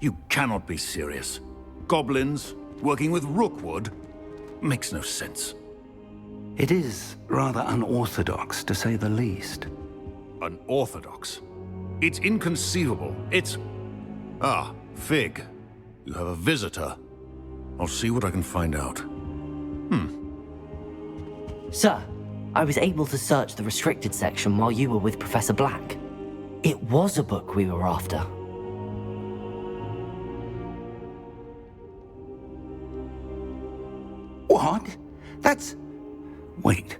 You cannot be serious. Goblins working with Rookwood? Makes no sense. It is rather unorthodox, to say the least. Unorthodox? It's inconceivable. It's... Ah, Fig. You have a visitor. I'll see what I can find out. Sir, I was able to search the restricted section while you were with Professor Black. It was a book we were after. What? That's... Wait.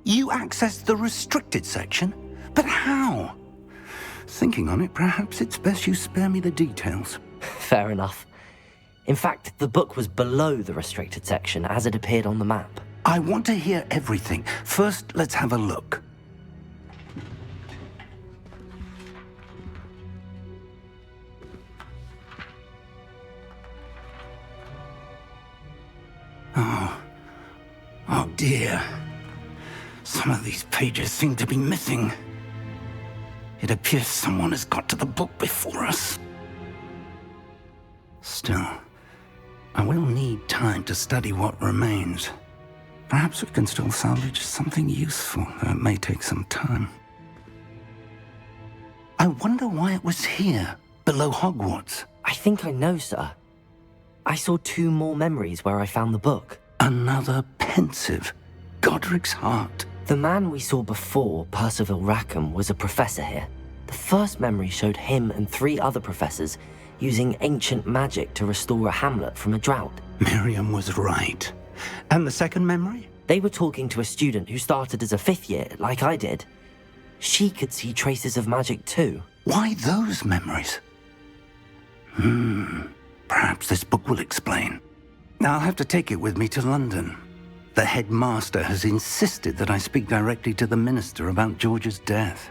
You accessed the restricted section? But how? Thinking on it, perhaps it's best you spare me the details. Fair enough. In fact, the book was below the restricted section as it appeared on the map. I want to hear everything. First, let's have a look. Oh dear. Some of these pages seem to be missing. It appears someone has got to the book before us. Still, I will need time to study what remains. Perhaps we can still salvage something useful, though it may take some time. I wonder why it was here, below Hogwarts. I think I know, sir. I saw 2 more memories where I found the book. Another pensive. Godric's heart. The man we saw before, Percival Rackham, was a professor here. The first memory showed him and 3 other professors using ancient magic to restore a hamlet from a drought. Miriam was right. And the second memory? They were talking to a student who started as a 5th year, like I did. She could see traces of magic too. Why those memories? Perhaps this book will explain. I'll have to take it with me to London. The headmaster has insisted that I speak directly to the minister about George's death.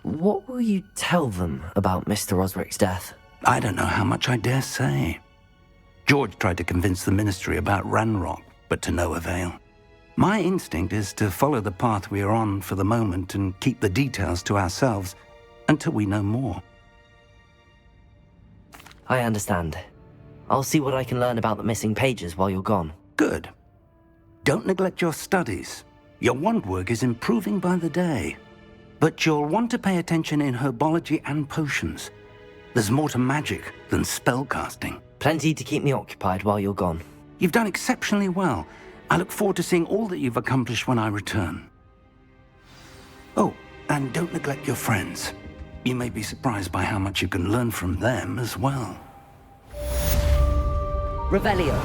What will you tell them about Mr. Osric's death? I don't know how much I dare say. George tried to convince the ministry about Ranrock, but to no avail. My instinct is to follow the path we are on for the moment and keep the details to ourselves until we know more. I understand. I'll see what I can learn about the missing pages while you're gone. Good. Don't neglect your studies. Your wand work is improving by the day. But you'll want to pay attention in herbology and potions. There's more to magic than spellcasting. Plenty to keep me occupied while you're gone. You've done exceptionally well. I look forward to seeing all that you've accomplished when I return. Oh, and don't neglect your friends. You may be surprised by how much you can learn from them as well. Revelio.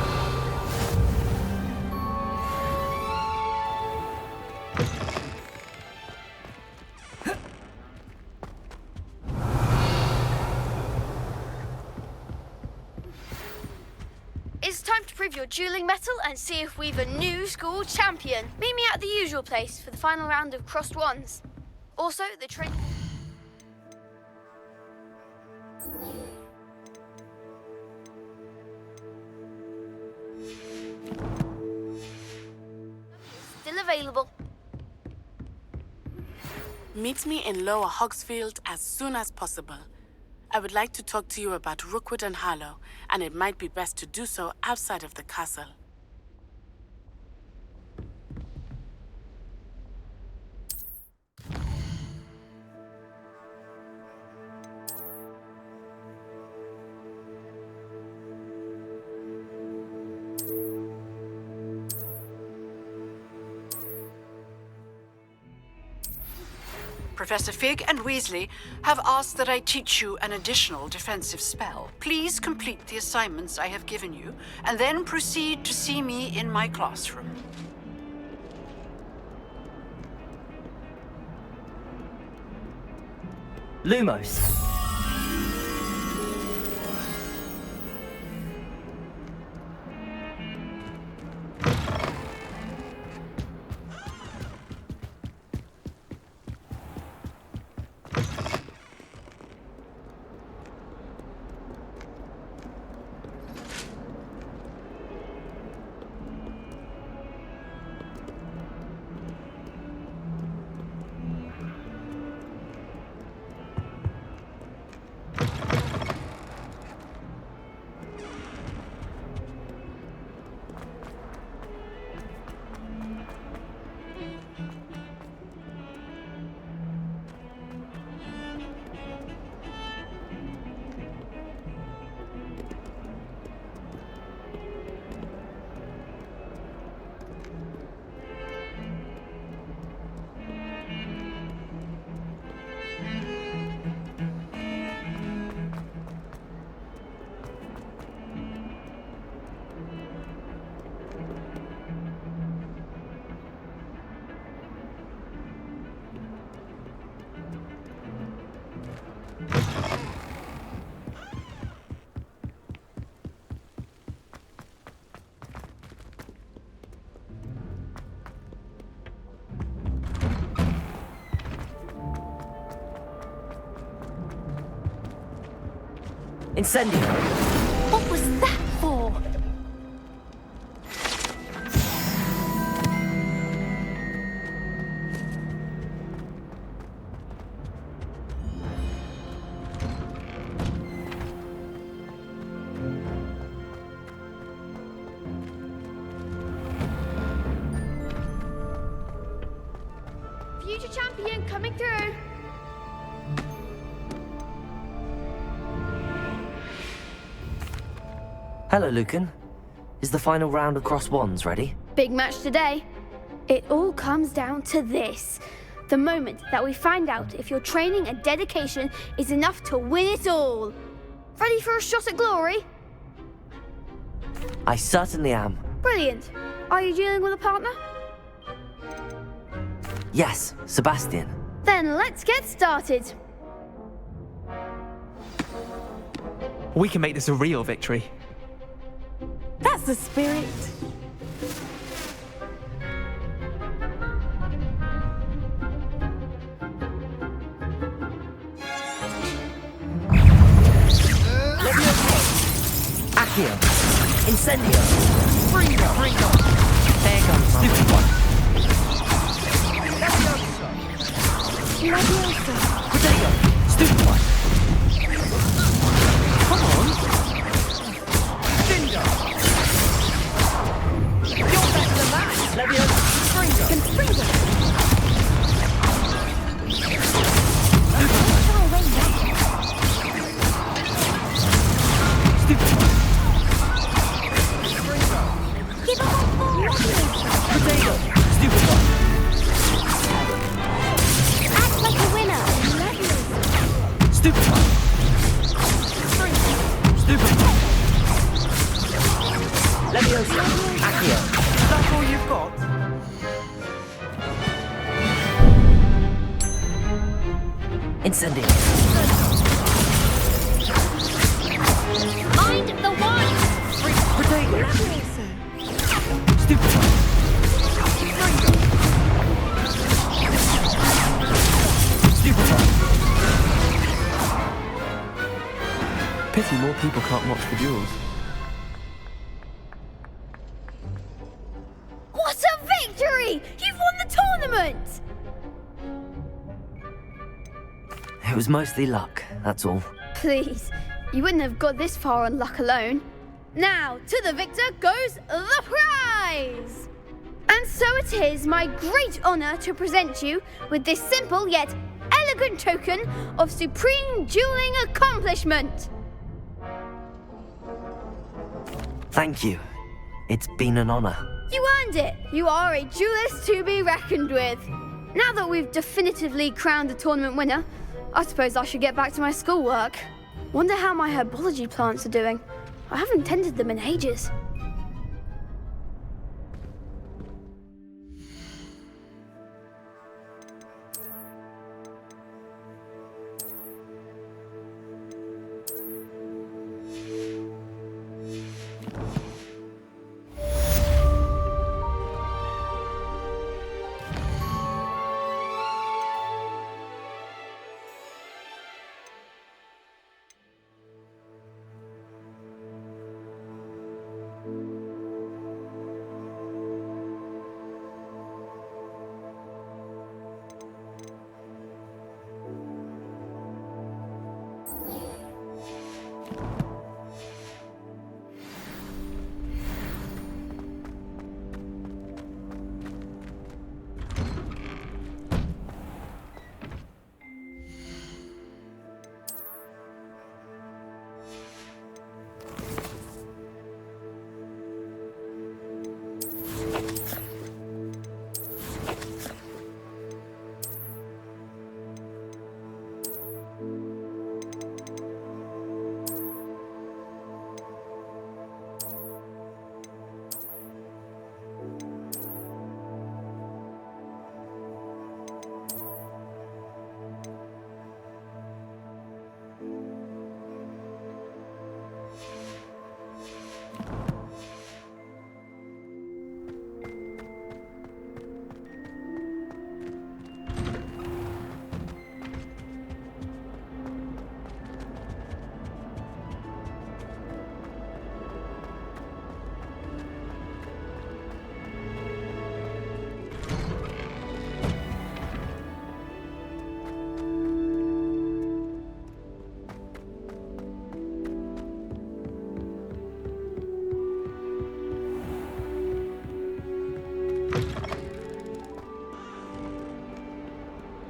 It's time to prove your dueling mettle and see if we've a new school champion. Meet me at the usual place for the final round of crossed wands. Also, the train... Still available. Meet me in Lower Hogsfield as soon as possible. I would like to talk to you about Rookwood and Harlow, and it might be best to do so outside of the castle. Professor Fig and Weasley have asked that I teach you an additional defensive spell. Please complete the assignments I have given you, and then proceed to see me in my classroom. Lumos. Incendio! What was that for? Future champion coming through. Hello, Lucan. Is the final round of Cross Wands ready? Big match today. It all comes down to this. The moment that we find out if your training and dedication is enough to win it all. Ready for a shot at glory? I certainly am. Brilliant. Are you dealing with a partner? Yes, Sebastian. Then let's get started. We can make this a real victory. That's the spirit. Accio! Incendio! Fringo! There comes stupid one. Leviosa! Protego! Stupid one. Come on! You're better than that! Leviosa! Fringo! Confringo! Stupid one. Give up on four! Protego! Stupid one. Act like a winner. Stupid one. Stupid one. Leviosa! Accio! That's all you've got? Incendio! Mind the one. Protego! Leviosa! Stupid one. Stupid one. Pity more people can't watch the duels. What a victory! You've won the tournament! It was mostly luck, that's all. Please, you wouldn't have got this far on luck alone. Now, to the victor goes the prize! And so it is my great honor to present you with this simple yet elegant token of supreme dueling accomplishment. Thank you. It's been an honor. You earned it. You are a duelist to be reckoned with. Now that we've definitively crowned the tournament winner, I suppose I should get back to my schoolwork. Wonder how my herbology plants are doing. I haven't tended them in ages.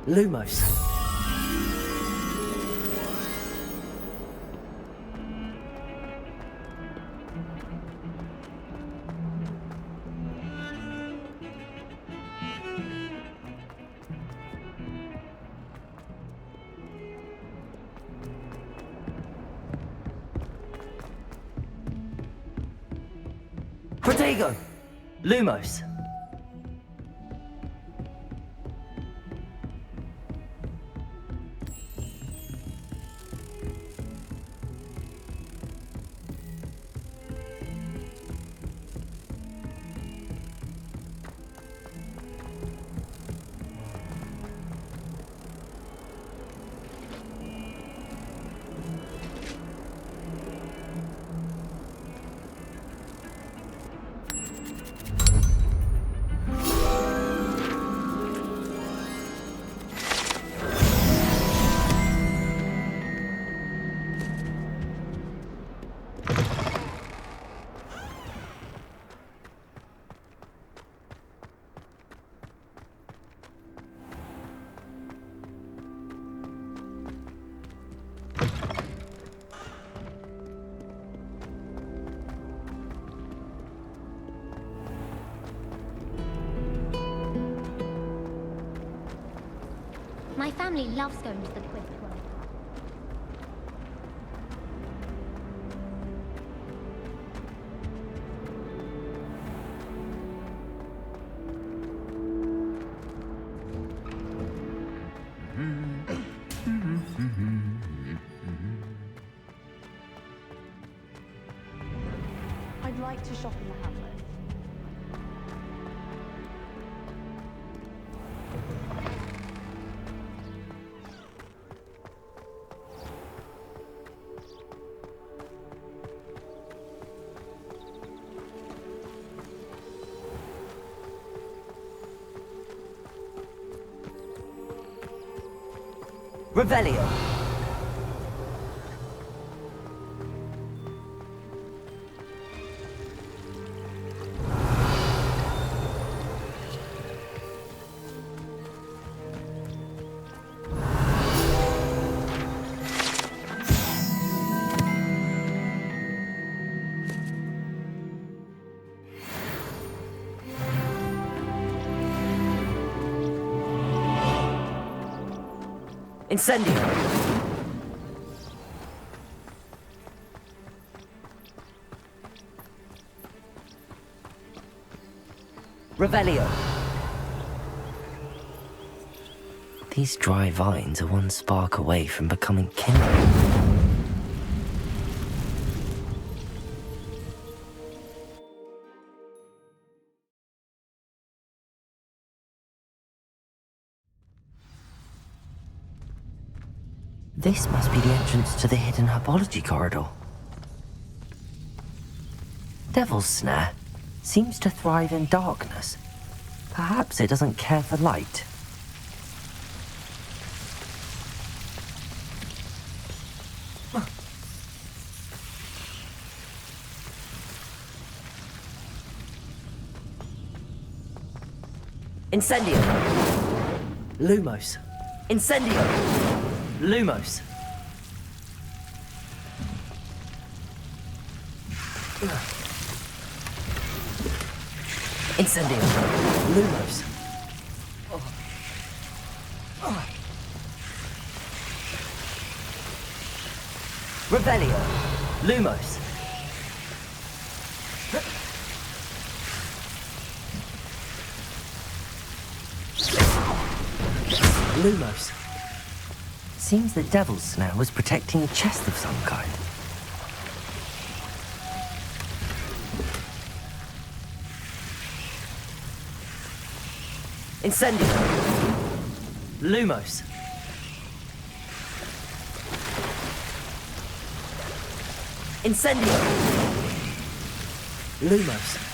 Lumos. Protego! Lumos. My family loves going to the Quidditch World. I'd like to shop in the Hamlet. Revelio. Incendio. Revelio. These dry vines are one spark away from becoming kindling. This must be the entrance to the hidden herbology corridor. Devil's Snare seems to thrive in darkness. Perhaps it doesn't care for light. Incendio! Lumos! Incendio! Lumos! Incendio! Lumos! Revelio! Lumos! Lumos. Seems that Devil's Snare was protecting a chest of some kind. Incendio. Lumos. Incendio. Lumos.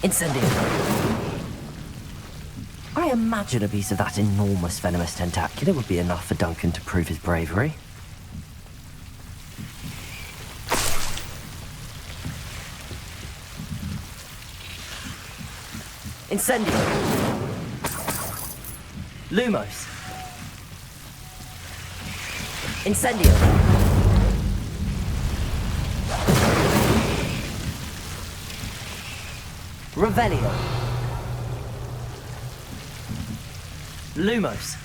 Incendio. I imagine a piece of that enormous venomous tentacular would be enough for Duncan to prove his bravery. Incendio. Lumos. Incendio. Revelio. Lumos.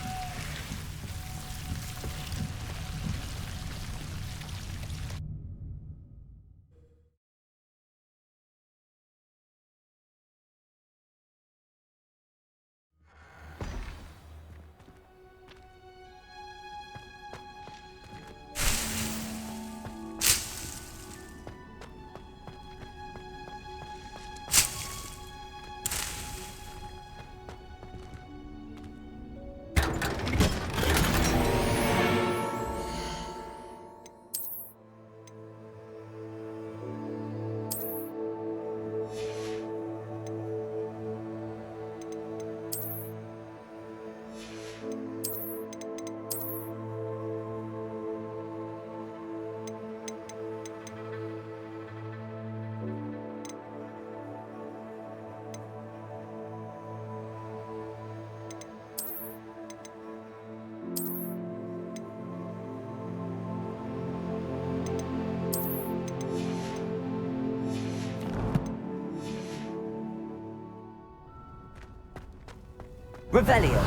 Revelio.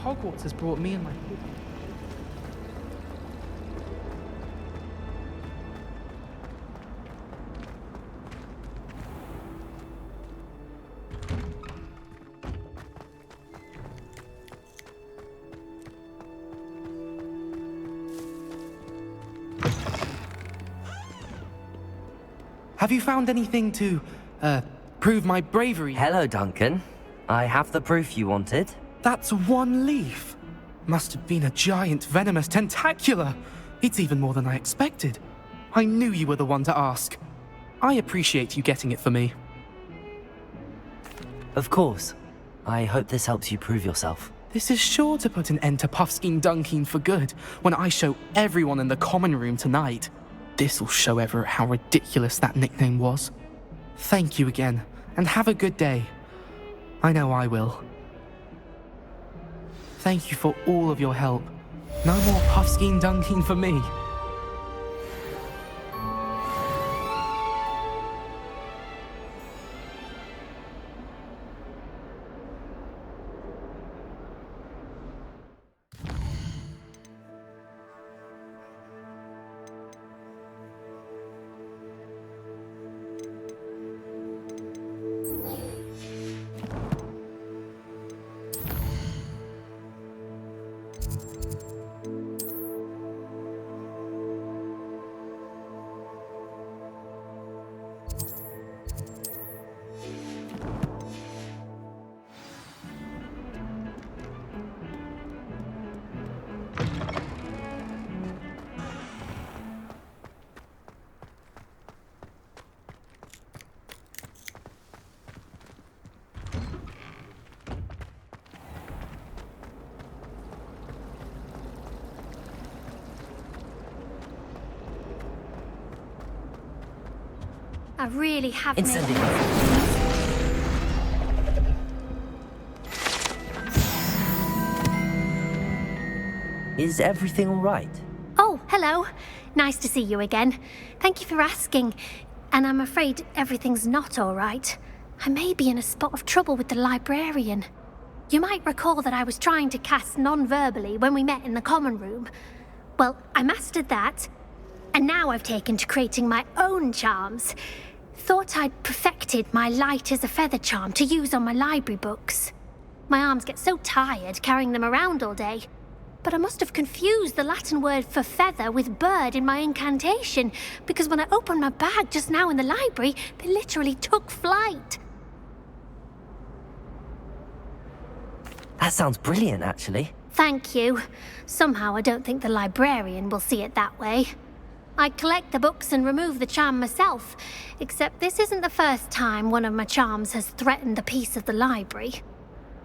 Hogwarts has brought me and my... Have you found anything to, prove my bravery? Hello, Duncan. I have the proof you wanted. That's one leaf. Must have been a giant venomous tentacula. It's even more than I expected. I knew you were the one to ask. I appreciate you getting it for me. Of course. I hope this helps you prove yourself. This is sure to put an end to Puffskein Dunkeen for good when I show everyone in the common room tonight. This'll show Everett how ridiculous that nickname was. Thank you again, and have a good day. I know I will. Thank you for all of your help. No more Puffskein Dunkeen for me. I really have Incendio. Is everything all right? Oh, hello. Nice to see you again. Thank you for asking. And I'm afraid everything's not all right. I may be in a spot of trouble with the librarian. You might recall that I was trying to cast non-verbally when we met in the common room. Well, I mastered that, and now I've taken to creating my own charms. Thought I'd perfected my light as a feather charm to use on my library books. My arms get so tired carrying them around all day. But I must have confused the Latin word for feather with bird in my incantation, because when I opened my bag just now in the library, they literally took flight. That sounds brilliant, actually. Thank you. Somehow I don't think the librarian will see it that way. I collect the books and remove the charm myself, except this isn't the first time one of my charms has threatened the peace of the library.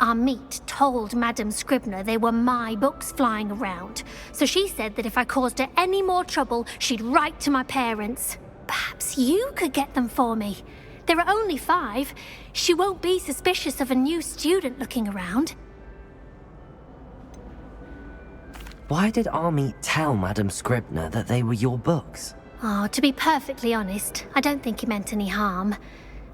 Our meet told Madame Scribner they were my books flying around, so she said that if I caused her any more trouble, she'd write to my parents. Perhaps you could get them for me. There are only 5. She won't be suspicious of a new student looking around. Why did Army tell Madame Scribner that they were your books? Oh, to be perfectly honest, I don't think he meant any harm.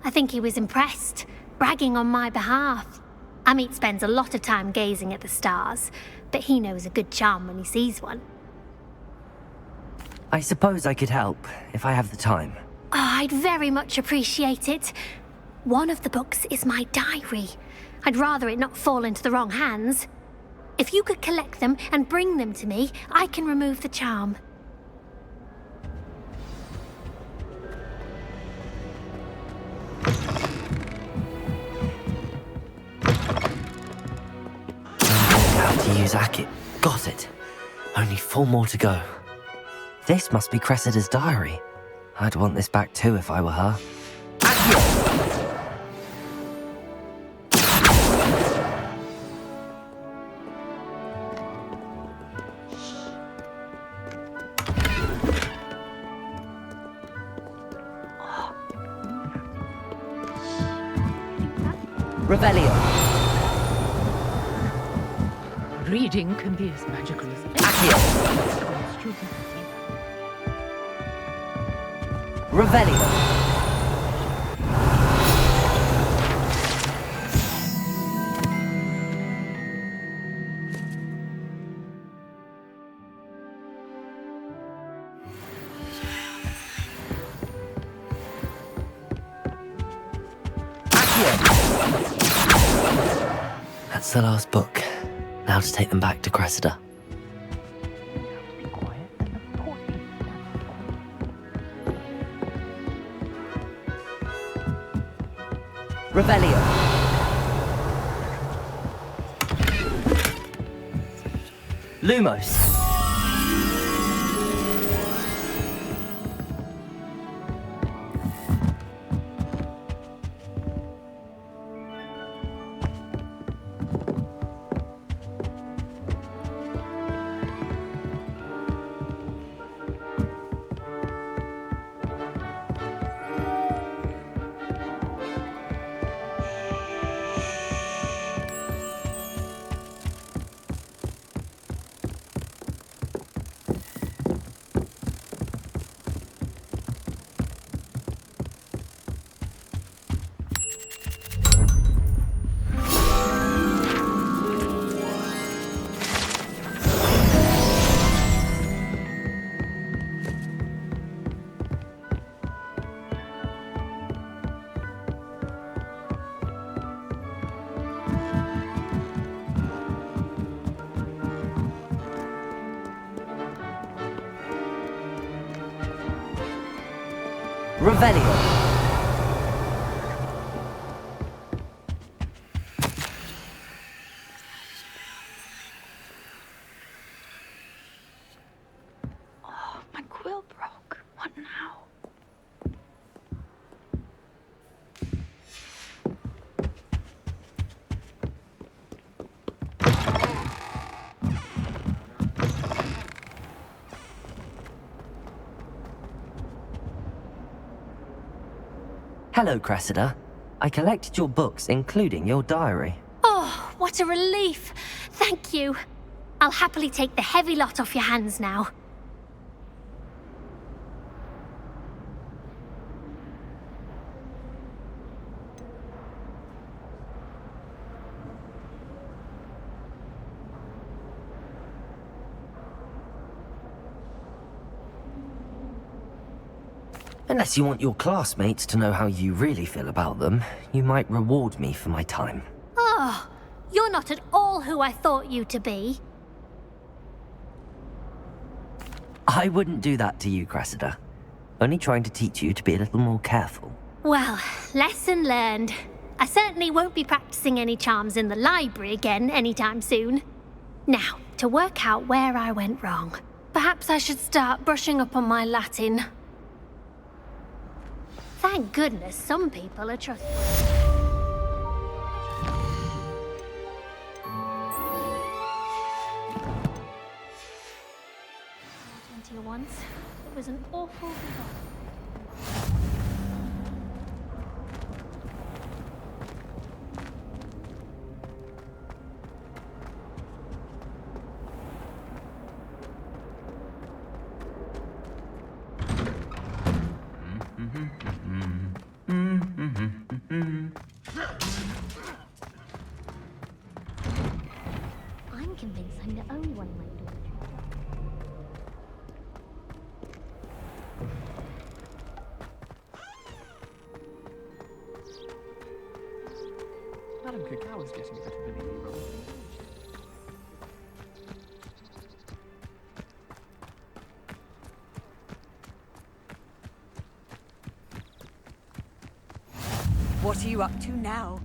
I think he was impressed, bragging on my behalf. Amit spends a lot of time gazing at the stars, but he knows a good charm when he sees one. I suppose I could help, if I have the time. Oh, I'd very much appreciate it. One of the books is my diary. I'd rather it not fall into the wrong hands. If you could collect them and bring them to me, I can remove the charm. How to use Akit. Got it. Only 4 more to go. This must be Cressida's diary. I'd want this back too if I were her. Revelio. Reading can be as magical as Accio. Revelio. That's the last book. Now to take them back to Cressida. Revelio. Lumos. Revelio. Oh, my quill broke. What now? Hello, Cressida. I collected your books, including your diary. Oh, what a relief. Thank you. I'll happily take the heavy lot off your hands now. Unless you want your classmates to know how you really feel about them, you might reward me for my time. Oh, you're not at all who I thought you to be. I wouldn't do that to you, Cressida. Only trying to teach you to be a little more careful. Well, lesson learned. I certainly won't be practicing any charms in the library again anytime soon. Now, to work out where I went wrong. Perhaps I should start brushing up on my Latin. Thank goodness some people are trusting. Once, it was an awful disaster. I'm convinced I'm the only one like doing it. Madam Kagawa's getting a bit of a lead role. What are you up to now?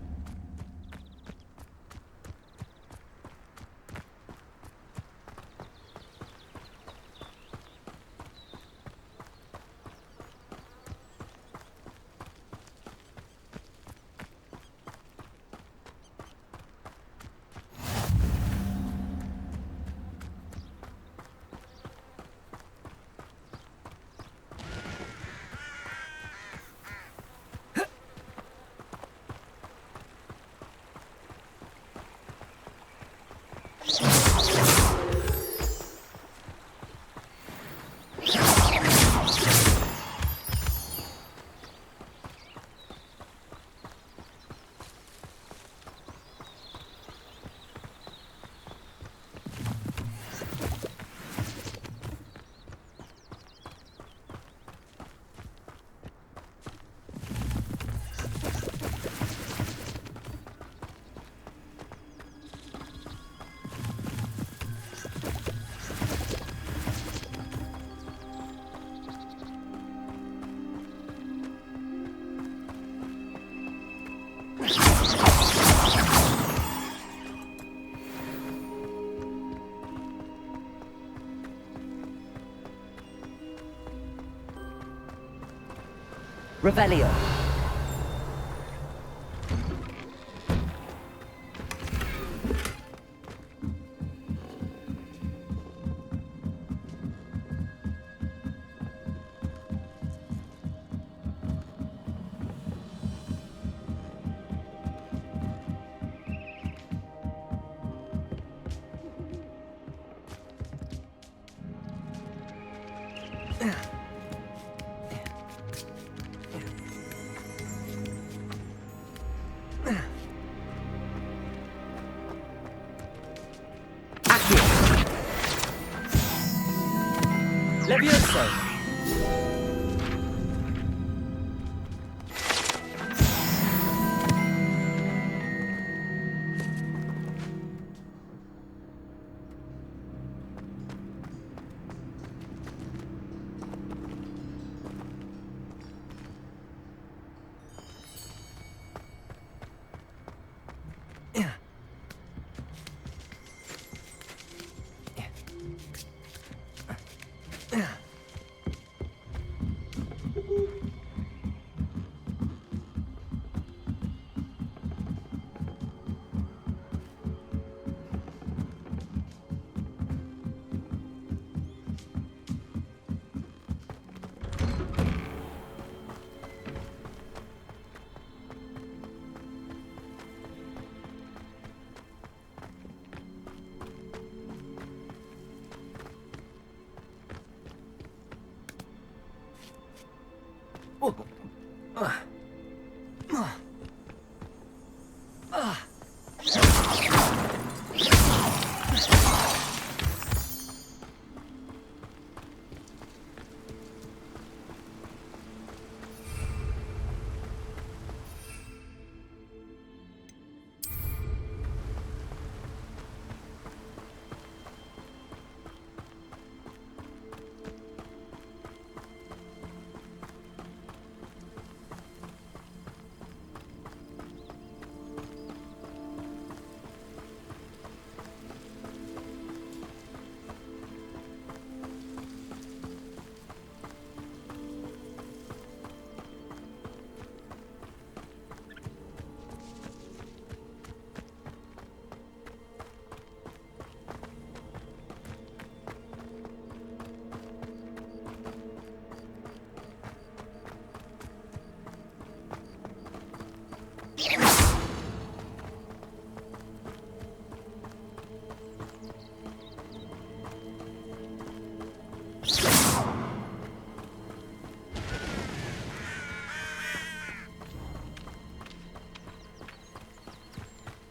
Revelio. Levioso.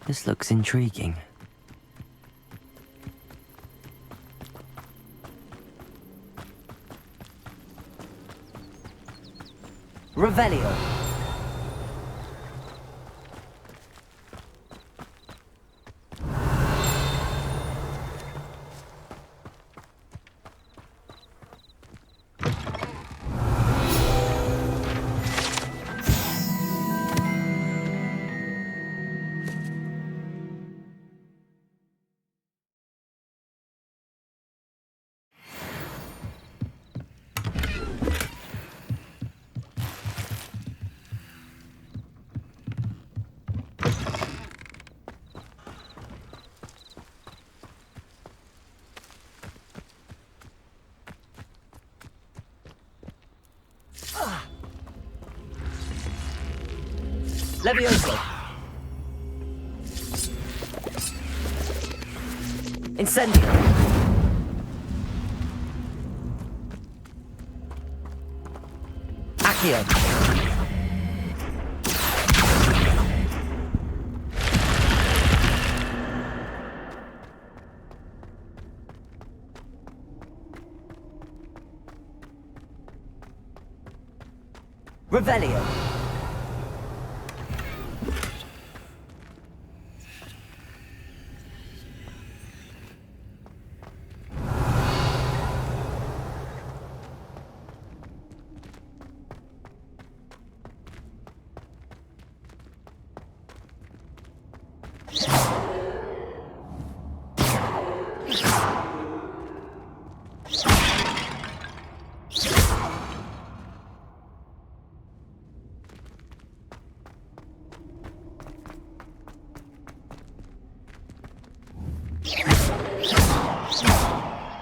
This looks intriguing. Revelio. Levioso. Incendio. Accio. Revelio.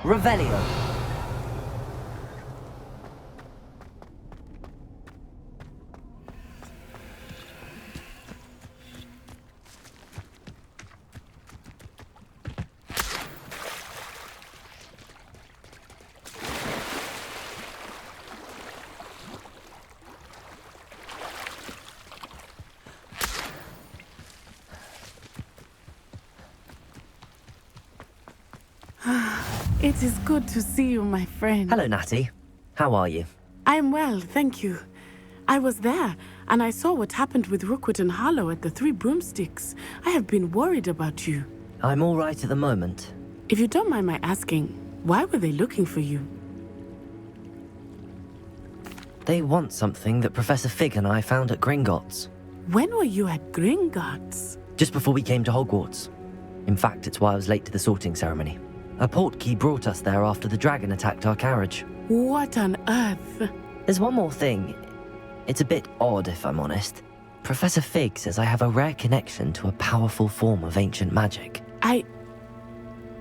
Revelio. It is good to see you, my friend. Hello, Natty. How are you? I'm well, thank you. I was there, and I saw what happened with Rookwood and Harlow at the Three Broomsticks. I have been worried about you. I'm all right at the moment. If you don't mind my asking, why were they looking for you? They want something that Professor Fig and I found at Gringotts. When were you at Gringotts? Just before we came to Hogwarts. In fact, it's why I was late to the sorting ceremony. A portkey brought us there after the dragon attacked our carriage. What on earth? There's one more thing. It's a bit odd, if I'm honest. Professor Fig says I have a rare connection to a powerful form of ancient magic.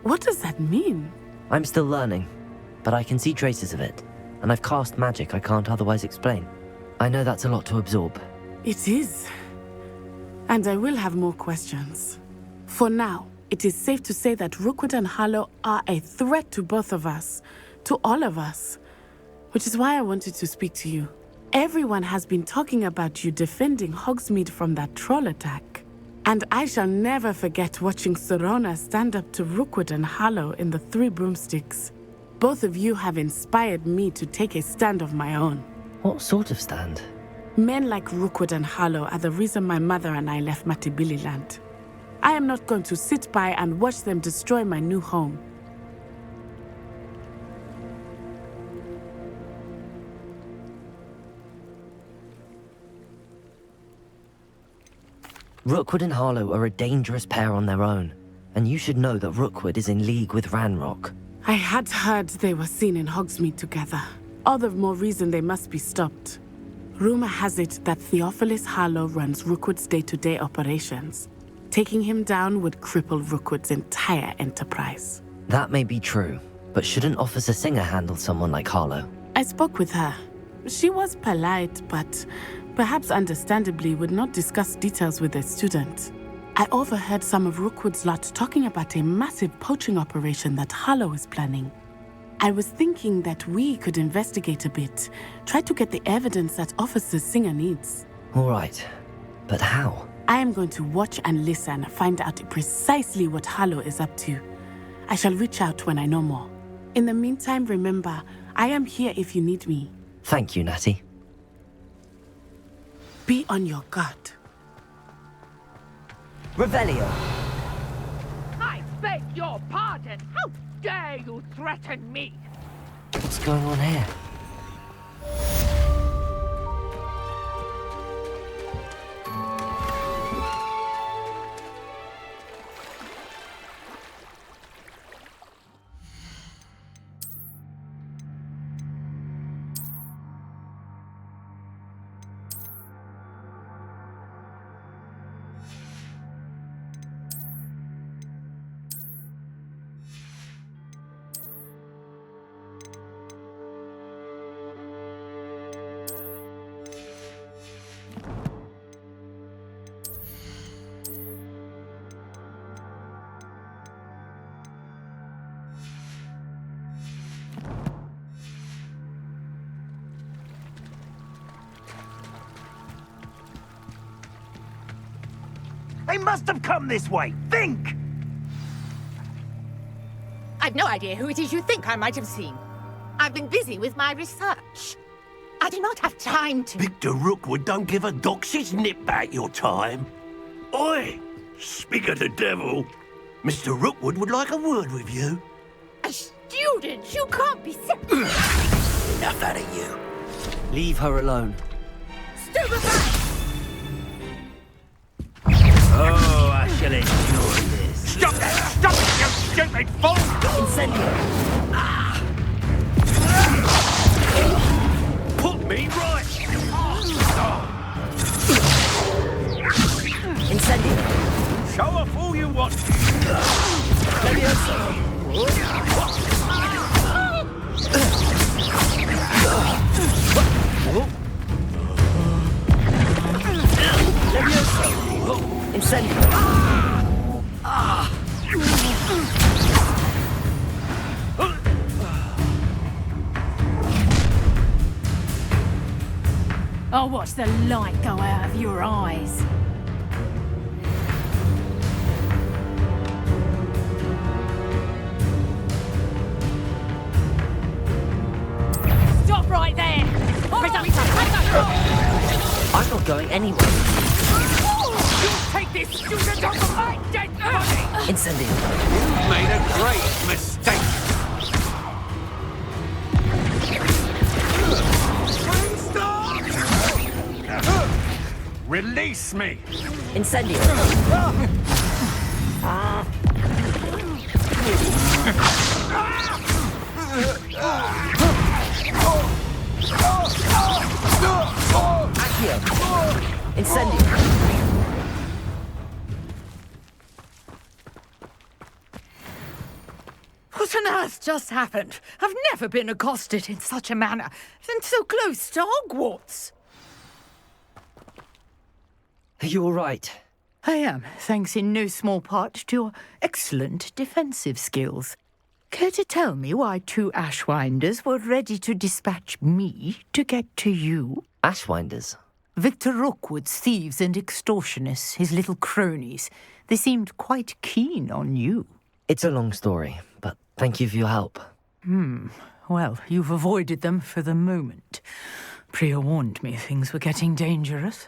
What does that mean? I'm still learning, but I can see traces of it, and I've cast magic I can't otherwise explain. I know that's a lot to absorb. It is. And I will have more questions. For now, it is safe to say that Rookwood and Harlow are a threat to both of us, to all of us, which is why I wanted to speak to you. Everyone has been talking about you defending Hogsmeade from that troll attack. And I shall never forget watching Serona stand up to Rookwood and Harlow in the Three Broomsticks. Both of you have inspired me to take a stand of my own. What sort of stand? Men like Rookwood and Harlow are the reason my mother and I left Matabeleland. I am not going to sit by and watch them destroy my new home. Rookwood and Harlow are a dangerous pair on their own, and you should know that Rookwood is in league with Ranrock. I had heard they were seen in Hogsmeade together. All the more reason they must be stopped. Rumor has it that Theophilus Harlow runs Rookwood's day-to-day operations. Taking him down would cripple Rookwood's entire enterprise. That may be true, but shouldn't Officer Singer handle someone like Harlow? I spoke with her. She was polite, but perhaps understandably would not discuss details with a student. I overheard some of Rookwood's lot talking about a massive poaching operation that Harlow is planning. I was thinking that we could investigate a bit, try to get the evidence that Officer Singer needs. All right, but how? I am going to watch and listen, find out precisely what Harlow is up to. I shall reach out when I know more. In the meantime, remember, I am here if you need me. Thank you, Natty. Be on your guard. Revelio. I beg your pardon. How dare you threaten me? What's going on here? They must have come this way. Think! I've no idea who it is you think I might have seen. I've been busy with my research. I do not have time to... Victor Rookwood don't give a doxy's nip back your time. Oi! Speak of the devil. Mr. Rookwood would like a word with you. A student? You can't be... Enough out of you. Leave her alone. Stupefy! Oh, I shall enjoy this. Stop that! Stop it, you stupid fool! Incendio. Put me right. Incendio. Show off all you want. Incendio. I'll watch the light go out of your eyes. Stop right there! I'm not going anywhere. You take this student off of my dead body! Incendio. You made a great mistake. Release me! Incendio. Accio. Incendio. What on earth just happened? I've never been accosted in such a manner, and so close to Hogwarts. Are you all right? I am, thanks in no small part to your excellent defensive skills. Care to tell me why two Ashwinders were ready to dispatch me to get to you? Ashwinders? Victor Rookwood's thieves and extortionists, his little cronies. They seemed quite keen on you. It's a long story, but thank you for your help. Well, you've avoided them for the moment. Priya warned me things were getting dangerous.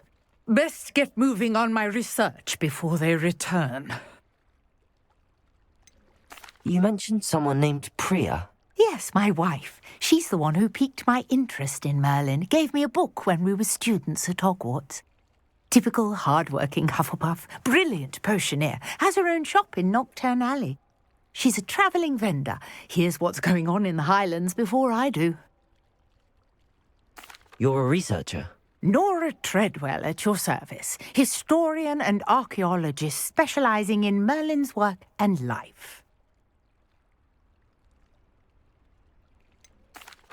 Best get moving on my research before they return. You mentioned someone named Priya. Yes, my wife. She's the one who piqued my interest in Merlin. Gave me a book when we were students at Hogwarts. Typical hard-working Hufflepuff, brilliant potioneer, has her own shop in Knockturn Alley. She's a travelling vendor. Hears what's going on in the Highlands before I do. You're a researcher? Nora Treadwell at your service, historian and archaeologist specialising in Merlin's work and life.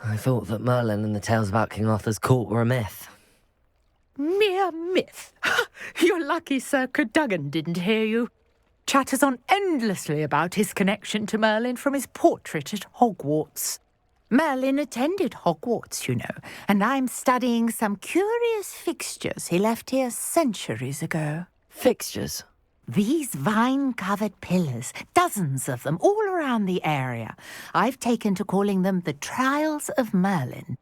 I thought that Merlin and the tales about King Arthur's court were a myth. Mere myth. You're lucky Sir Cadogan didn't hear you. Chatters on endlessly about his connection to Merlin from his portrait at Hogwarts. Merlin attended Hogwarts, you know, and I'm studying some curious fixtures he left here centuries ago. Fixtures? These vine-covered pillars, dozens of them, all around the area. I've taken to calling them the Trials of Merlin.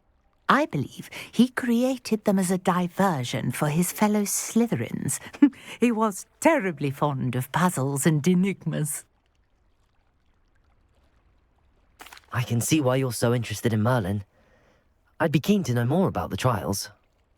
I believe he created them as a diversion for his fellow Slytherins. He was terribly fond of puzzles and enigmas. I can see why you're so interested in Merlin. I'd be keen to know more about the trials.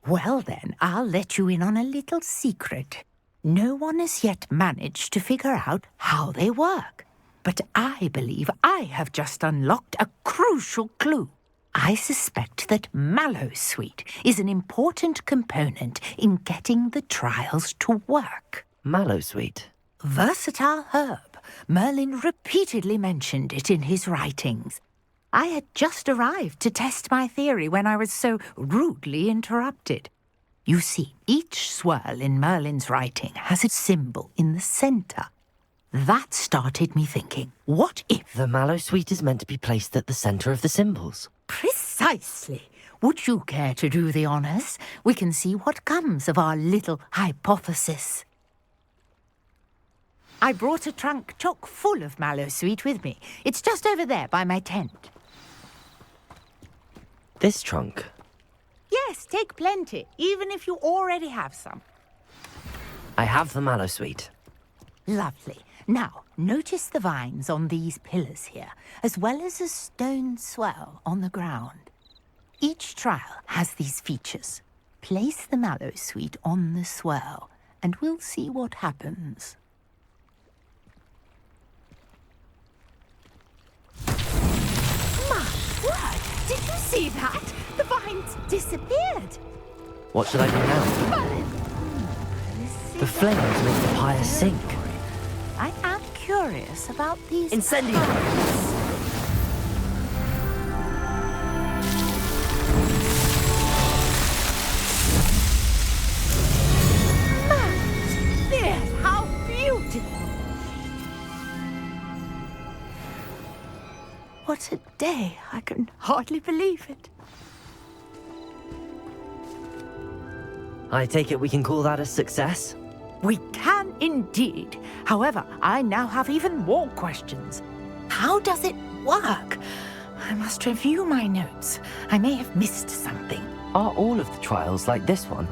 Well then, I'll let you in on a little secret. No one has yet managed to figure out how they work. But I believe I have just unlocked a crucial clue. I suspect that Mallowsweet is an important component in getting the trials to work. Mallowsweet? Versatile herb. Merlin repeatedly mentioned it in his writings. I had just arrived to test my theory when I was so rudely interrupted. You see, each swirl in Merlin's writing has a symbol in the centre. That started me thinking, what if... The Mallowsweet is meant to be placed at the centre of the symbols. Precisely. Would you care to do the honours? We can see what comes of our little hypothesis. I brought a trunk chock full of Mallowsweet with me. It's just over there by my tent. This trunk? Yes, take plenty, even if you already have some. I have the Mallowsweet. Lovely. Now, notice the vines on these pillars here, as well as a stone swell on the ground. Each trial has these features. Place the Mallowsweet on the swell, and we'll see what happens. My word! Did you see that? The vines disappeared. What should I do now? The flames make the pyre sink. I am curious about these... Incendio! There, how beautiful! What a day! I can hardly believe it. I take it we can call that a success? We can indeed. However, I now have even more questions. How does it work? I must review my notes. I may have missed something. Are all of the trials like this one?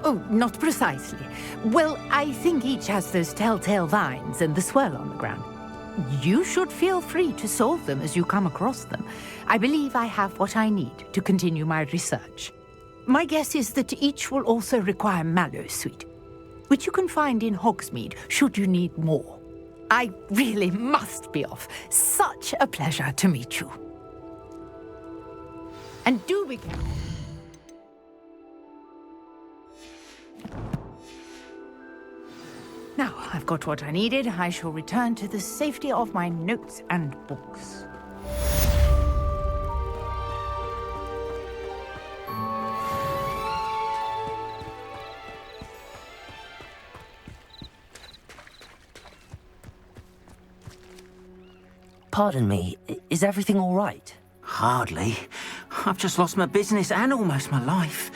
Oh, not precisely. Well, I think each has those telltale vines and the swirl on the ground. You should feel free to solve them as you come across them. I believe I have what I need to continue my research. My guess is that each will also require Mallowsweet, which you can find in Hogsmeade should you need more. I really must be off. Such a pleasure to meet you. And do be careful. Now I've got what I needed. I shall return to the safety of my notes and books. Pardon me, is everything all right? Hardly. I've just lost my business and almost my life.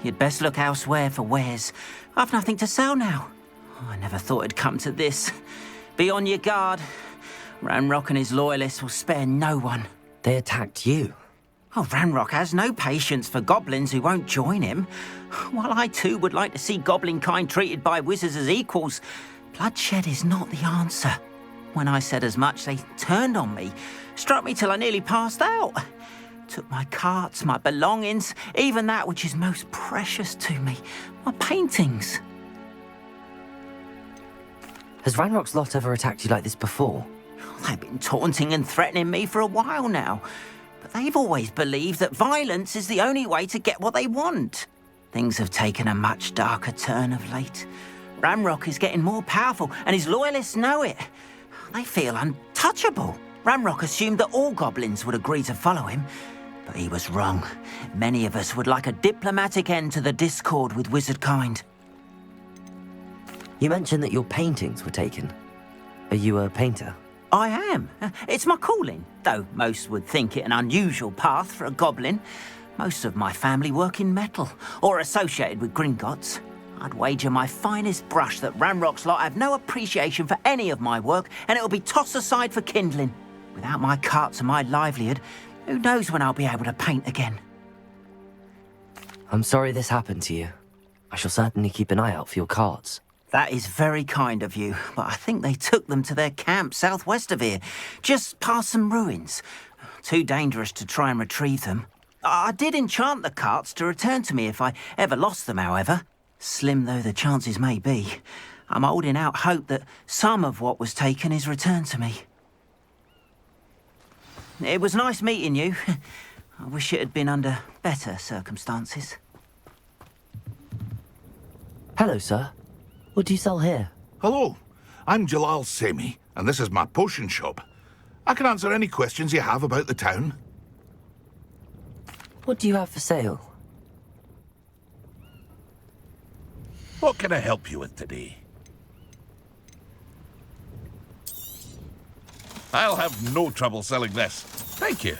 You'd best look elsewhere for wares. I've nothing to sell now. I never thought it'd come to this. Be on your guard. Ranrock and his loyalists will spare no one. They attacked you? Oh, Ranrock has no patience for goblins who won't join him. While I too would like to see goblin kind treated by wizards as equals, bloodshed is not the answer. When I said as much, they turned on me, struck me till I nearly passed out. Took my carts, my belongings, even that which is most precious to me, my paintings. Has Ranrock's lot ever attacked you like this before? They've been taunting and threatening me for a while now, but they've always believed that violence is the only way to get what they want. Things have taken a much darker turn of late. Ranrock is getting more powerful, and his loyalists know it. They feel untouchable. Ranrock assumed that all goblins would agree to follow him, but he was wrong. Many of us would like a diplomatic end to the discord with wizard kind. You mentioned that your paintings were taken. Are you a painter? I am. It's my calling, though most would think it an unusual path for a goblin. Most of my family work in metal, or associated with Gringotts. I'd wager my finest brush that Ranrock's lot have no appreciation for any of my work, and it'll be tossed aside for kindling. Without my carts and my livelihood, who knows when I'll be able to paint again? I'm sorry this happened to you. I shall certainly keep an eye out for your carts. That is very kind of you, but I think they took them to their camp southwest of here, just past some ruins. Too dangerous to try and retrieve them. I did enchant the carts to return to me if I ever lost them, however. Slim though the chances may be, I'm holding out hope that some of what was taken is returned to me. It was nice meeting you. I wish it had been under better circumstances. Hello, sir. What do you sell here? Hello, I'm Jalal Semi, and this is my potion shop. I can answer any questions you have about the town. What do you have for sale? What can I help you with today? I'll have no trouble selling this. Thank you.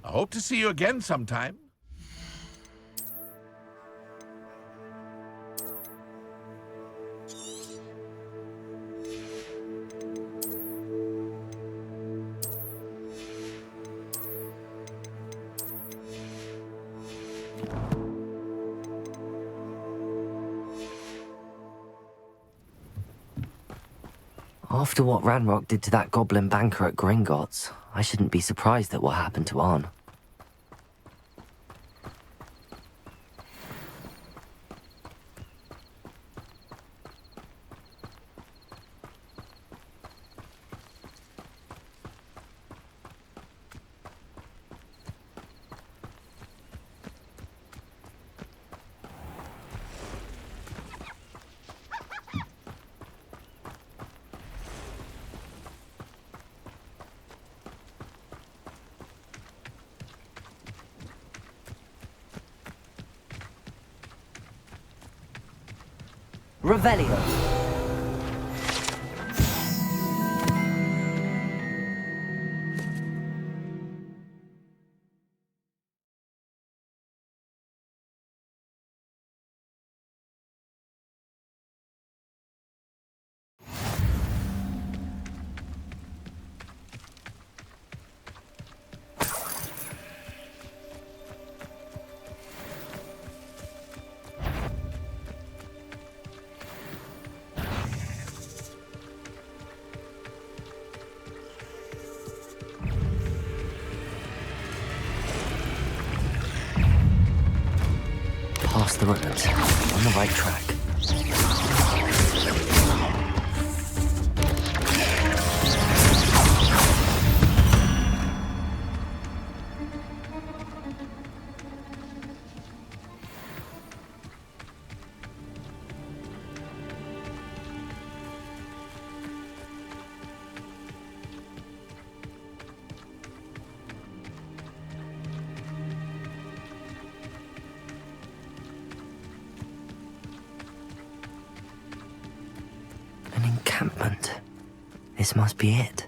I hope to see you again sometime. After what Ranrock did to that goblin banker at Gringotts, I shouldn't be surprised at what happened to Arn. Revelio. Past the ruins, on the right track. An encampment. This must be it.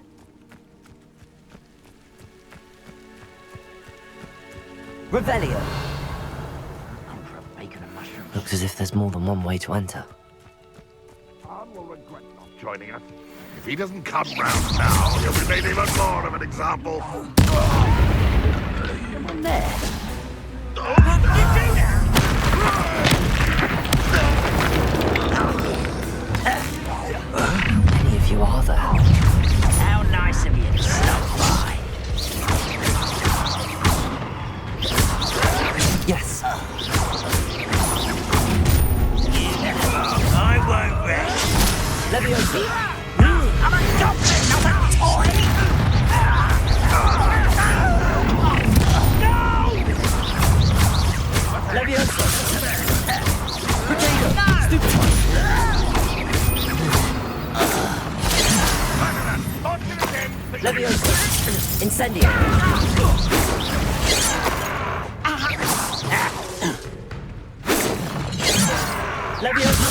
Revelio! Looks as if there's more than one way to enter. Arn will regret not joining us. If he doesn't come round now, he'll be made even more of an example. Come on there. How many of you are there? How nice of you to stop by. Yes. I won't rest. Leviosa. I'm a goblin, not a toy! Leviosa. Potato. Leviosa! Incendio! Leviosa!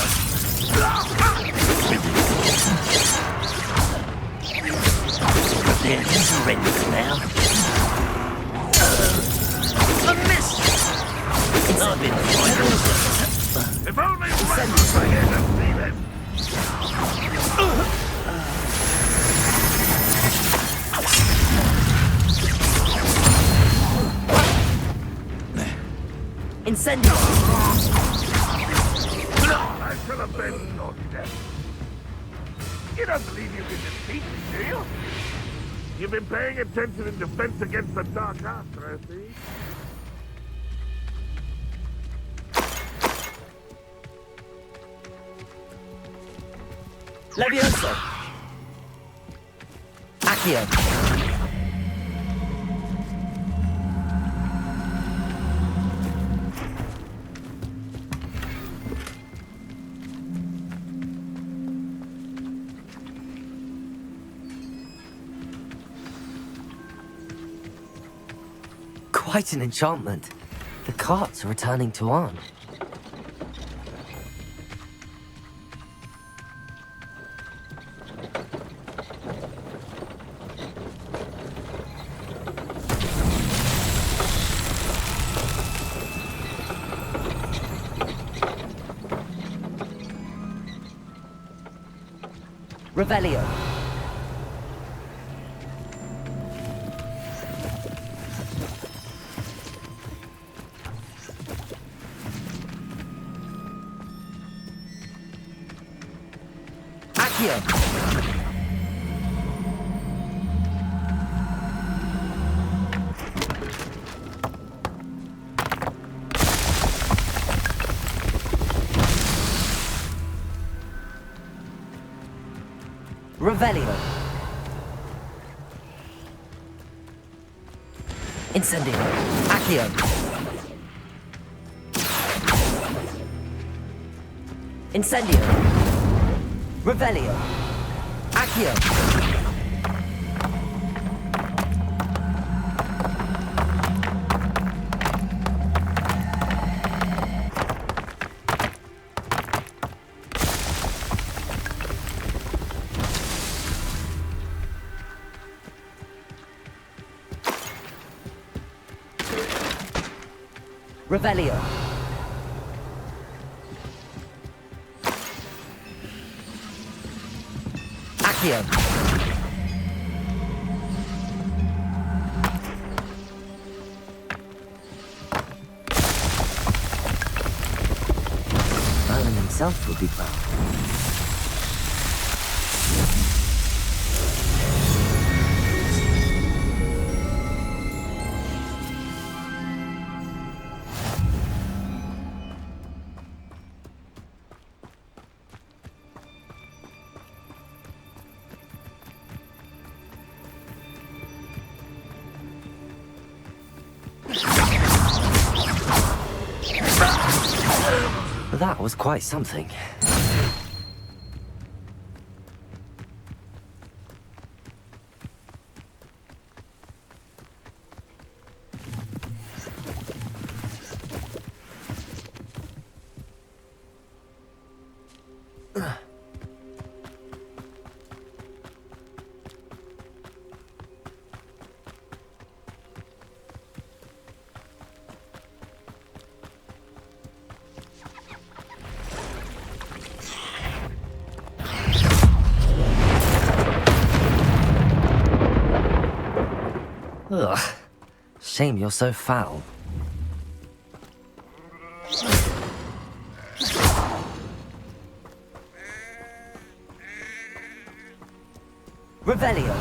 There, surrender now. A miss! I've been fighting. If only Reynolds were here to see this! Incendio! I should have been so dead. You don't believe you can defeat me, do you? You've been paying attention in defense against the dark arts, I see. Leviosa! Accio! Quite an enchantment. The carts are returning to Arn. Revelio. Accio. Revelio. Incendio. Accio. Incendio. Revelio. Accio. Revelio. Accio. Merlin himself would be proud. That was quite something. Ugh. Shame you're so foul. Revelio.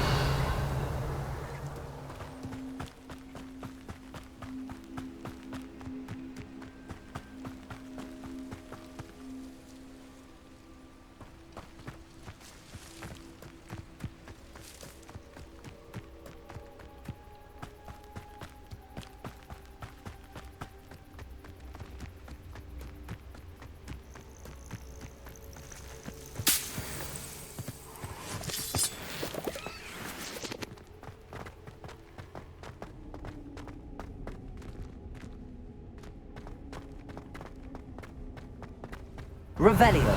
Revelio.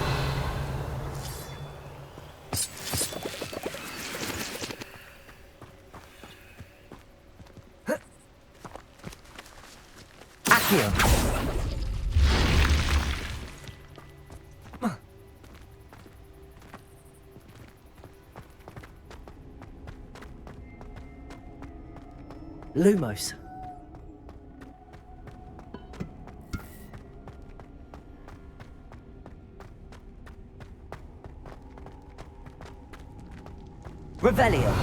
Accio. Lumos. Revelio.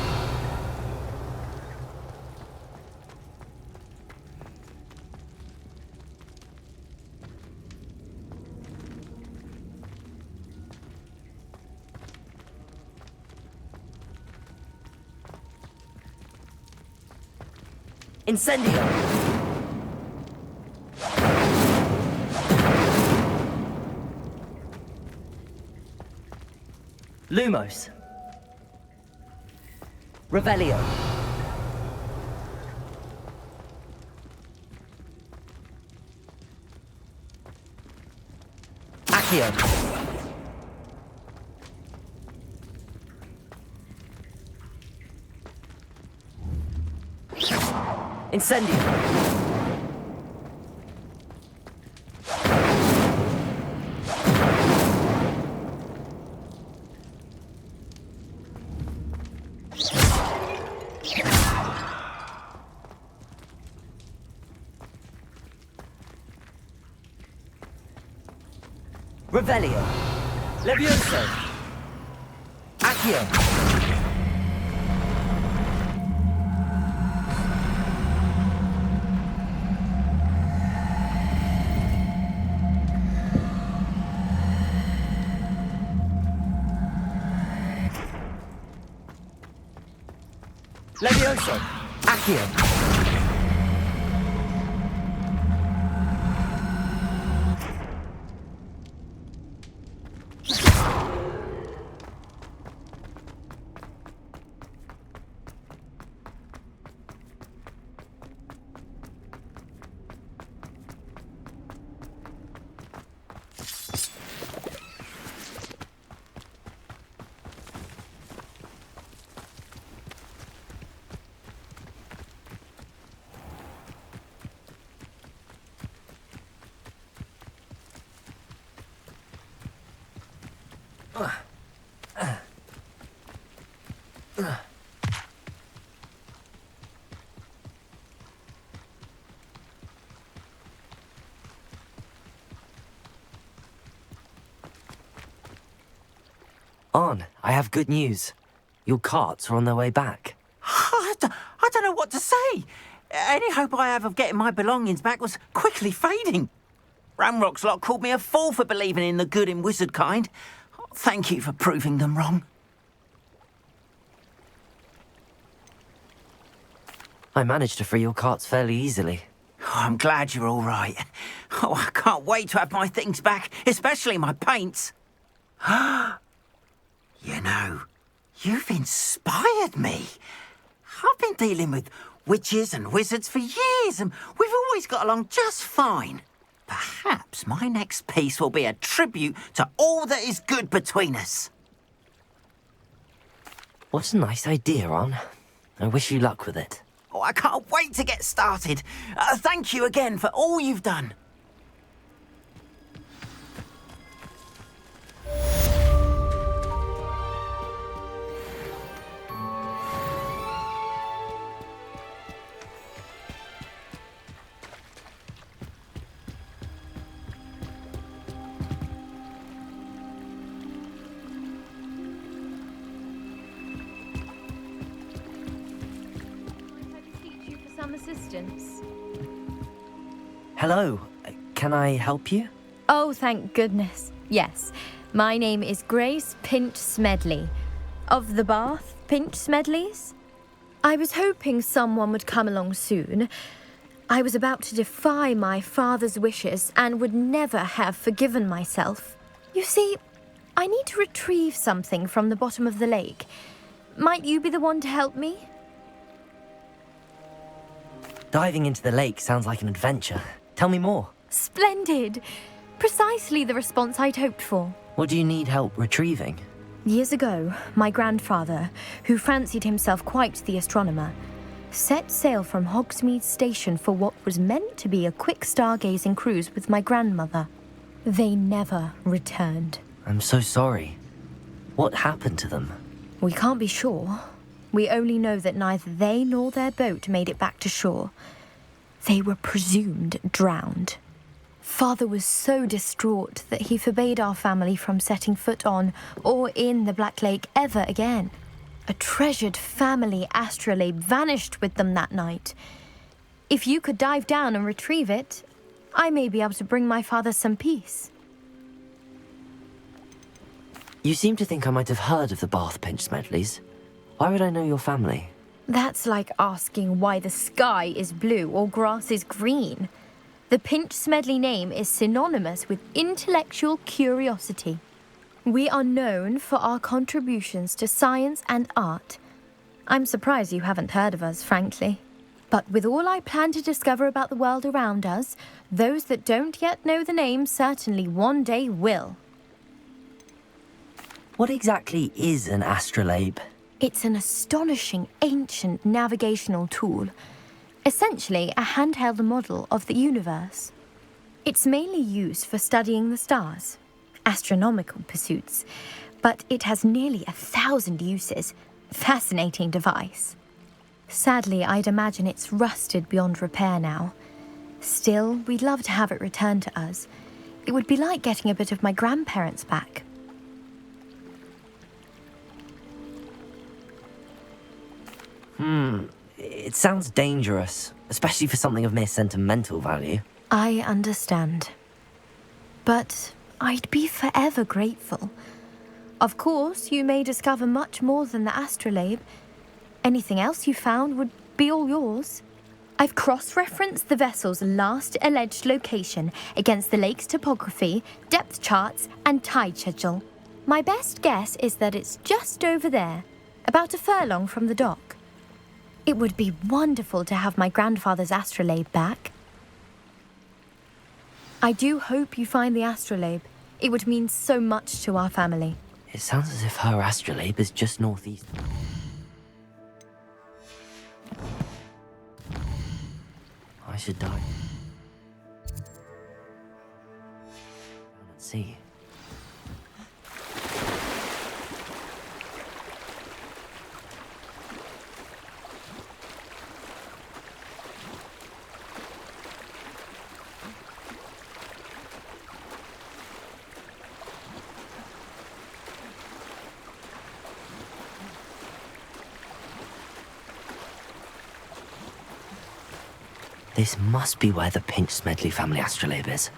Incendio. Lumos. Revelio. Accio. Incendio. Revelio. Levioso. Accio. Levioso. Accio. On, I have good news. Your carts are on their way back. I don't know what to say. Any hope I have of getting my belongings back was quickly fading. Ramrock's lot called me a fool for believing in the good in wizard kind. Thank you for proving them wrong. I managed to free your carts fairly easily. Oh, I'm glad you're all right. Oh, I can't wait to have my things back, especially my paints. You know, you've inspired me. I've been dealing with witches and wizards for years, and we've always got along just fine. Perhaps my next piece will be a tribute to all that is good between us. What a nice idea, On. I wish you luck with it. Oh, I can't wait to get started. Thank you again for all you've done. Assistance. Hello, can I help you? Oh, thank goodness. Yes, my name is Grace Pinch Smedley, of the Bath Pinch Smedleys. I was hoping someone would come along soon. I was about to defy my father's wishes and would never have forgiven myself. You see, I need to retrieve something from the bottom of the lake. Might you be the one to help me? Diving into the lake sounds like an adventure. Tell me more. Splendid! Precisely the response I'd hoped for. What do you need help retrieving? Years ago, my grandfather, who fancied himself quite the astronomer, set sail from Hogsmeade Station for what was meant to be a quick stargazing cruise with my grandmother. They never returned. I'm so sorry. What happened to them? We can't be sure. We only know that neither they nor their boat made it back to shore. They were presumed drowned. Father was so distraught that he forbade our family from setting foot on or in the Black Lake ever again. A treasured family astrolabe vanished with them that night. If you could dive down and retrieve it, I may be able to bring my father some peace. You seem to think I might have heard of the Bath Pinch Smedleys. Why would I know your family? That's like asking why the sky is blue or grass is green. The Pinch Smedley name is synonymous with intellectual curiosity. We are known for our contributions to science and art. I'm surprised you haven't heard of us, frankly. But with all I plan to discover about the world around us, those that don't yet know the name certainly one day will. What exactly is an astrolabe? It's an astonishing ancient navigational tool. Essentially a handheld model of the universe. It's mainly used for studying the stars, astronomical pursuits, but it has nearly 1,000 uses. Fascinating device. Sadly, I'd imagine it's rusted beyond repair now. Still, we'd love to have it returned to us. It would be like getting a bit of my grandparents back. It sounds dangerous, especially for something of mere sentimental value. I understand. But I'd be forever grateful. Of course, you may discover much more than the astrolabe. Anything else you found would be all yours. I've cross-referenced the vessel's last alleged location against the lake's topography, depth charts, and tide schedule. My best guess is that it's just over there, about a furlong from the dock. It would be wonderful to have my grandfather's astrolabe back. I do hope you find the astrolabe. It would mean so much to our family. It sounds as if her astrolabe is just northeast. I should die. Let's see. This must be where the Pinch Smedley family astrolabe is.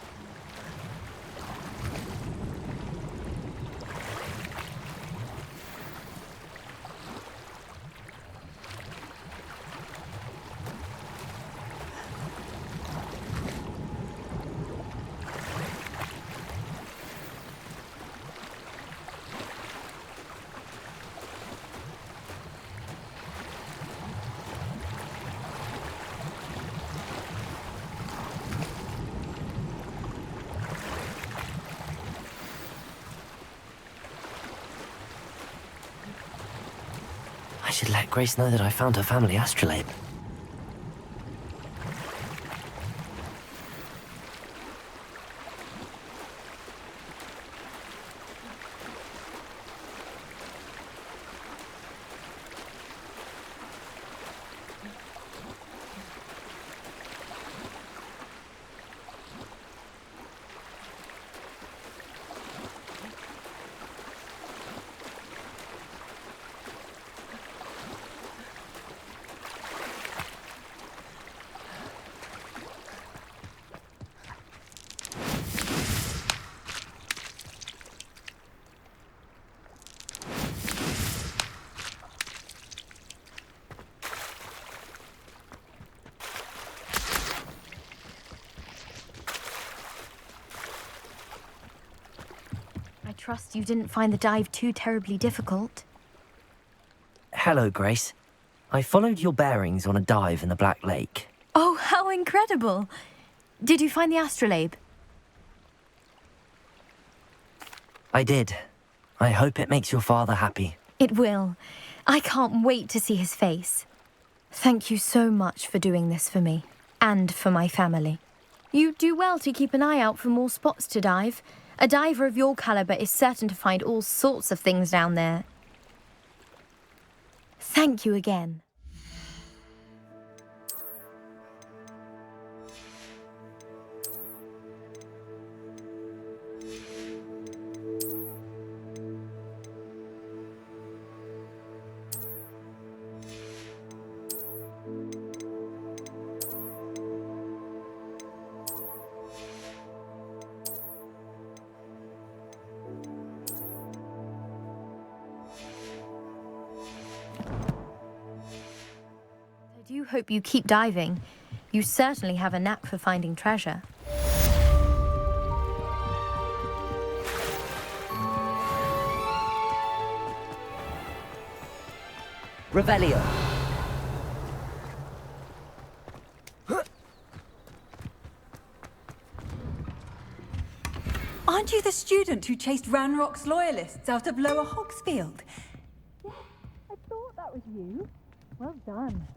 I should let Grace know that I found her family astrolabe. I trust you didn't find the dive too terribly difficult. Hello, Grace. I followed your bearings on a dive in the Black Lake. Oh, how incredible! Did you find the astrolabe? I did. I hope it makes your father happy. It will. I can't wait to see his face. Thank you so much for doing this for me, and for my family. You do well to keep an eye out for more spots to dive. A diver of your caliber is certain to find all sorts of things down there. Thank you again. I do hope you keep diving. You certainly have a knack for finding treasure. Revelio. Aren't you the student who chased Ranrock's Loyalists out of Lower Hogsfield? Yes, I thought that was you. Well done.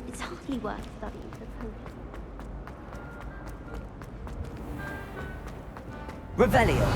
It's hardly worth studying for potion. Revelio.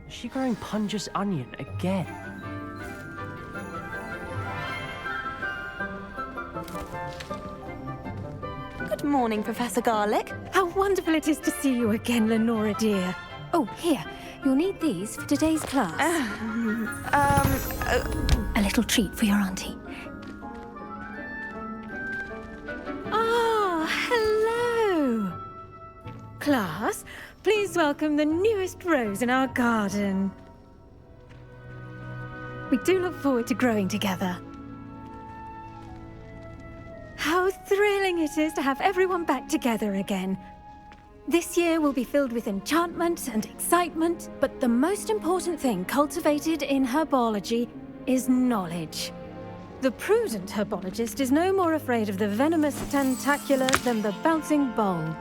Is she growing Punja's onion again? Good morning, Professor Garlick. How wonderful it is to see you again, Lenora dear. Oh, here. You'll need these for today's class. A little treat for your auntie. Ah, hello. Class, please welcome the newest rose in our garden. We do look forward to growing together. How thrilling it is to have everyone back together again. This year will be filled with enchantment and excitement, but the most important thing cultivated in herbology is knowledge. The prudent herbologist is no more afraid of the venomous tentacula than the bouncing bulb.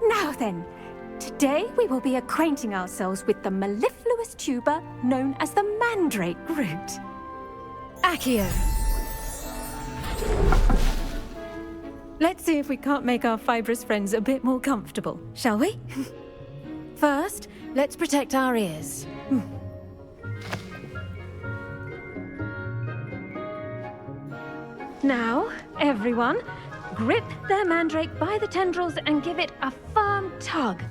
Now then, today we will be acquainting ourselves with the mellifluous tuber known as the mandrake root. Accio. Let's see if we can't make our fibrous friends a bit more comfortable, shall we? First, let's protect our ears. Now, everyone, grip their mandrake by the tendrils and give it a firm tug.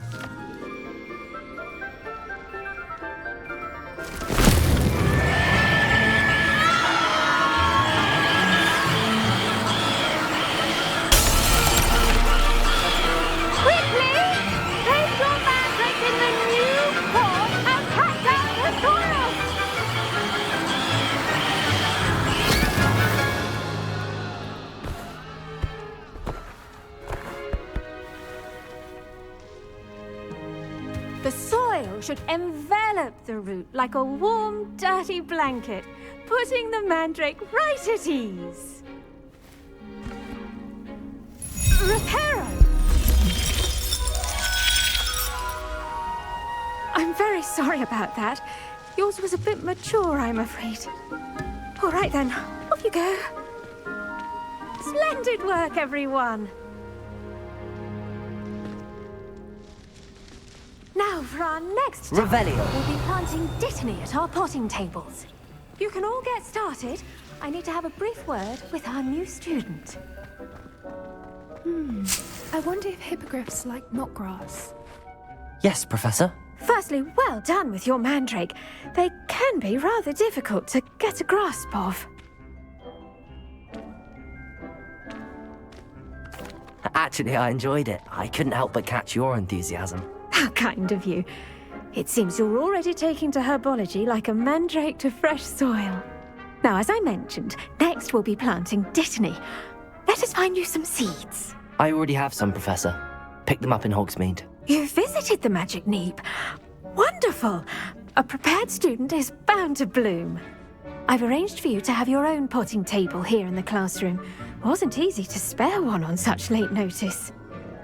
The soil should envelop the root like a warm, dirty blanket, putting the mandrake right at ease. Reparo! I'm very sorry about that. Yours was a bit mature, I'm afraid. All right then, off you go. Splendid work, everyone. Now for our next task, Revelio. we'll be planting Dittany at our potting tables. You can all get started. I need to have a brief word with our new student. I wonder if hippogriffs like knotgrass. Yes, Professor. Firstly, well done with your mandrake. They can be rather difficult to get a grasp of. Actually, I enjoyed it. I couldn't help but catch your enthusiasm. How kind of you. It seems you're already taking to herbology like a mandrake to fresh soil. Now, as I mentioned, next we'll be planting Dittany. Let us find you some seeds. I already have some, Professor. Picked them up in Hogsmeade. You visited the Magic Neep. Wonderful! A prepared student is bound to bloom. I've arranged for you to have your own potting table here in the classroom. Wasn't easy to spare one on such late notice.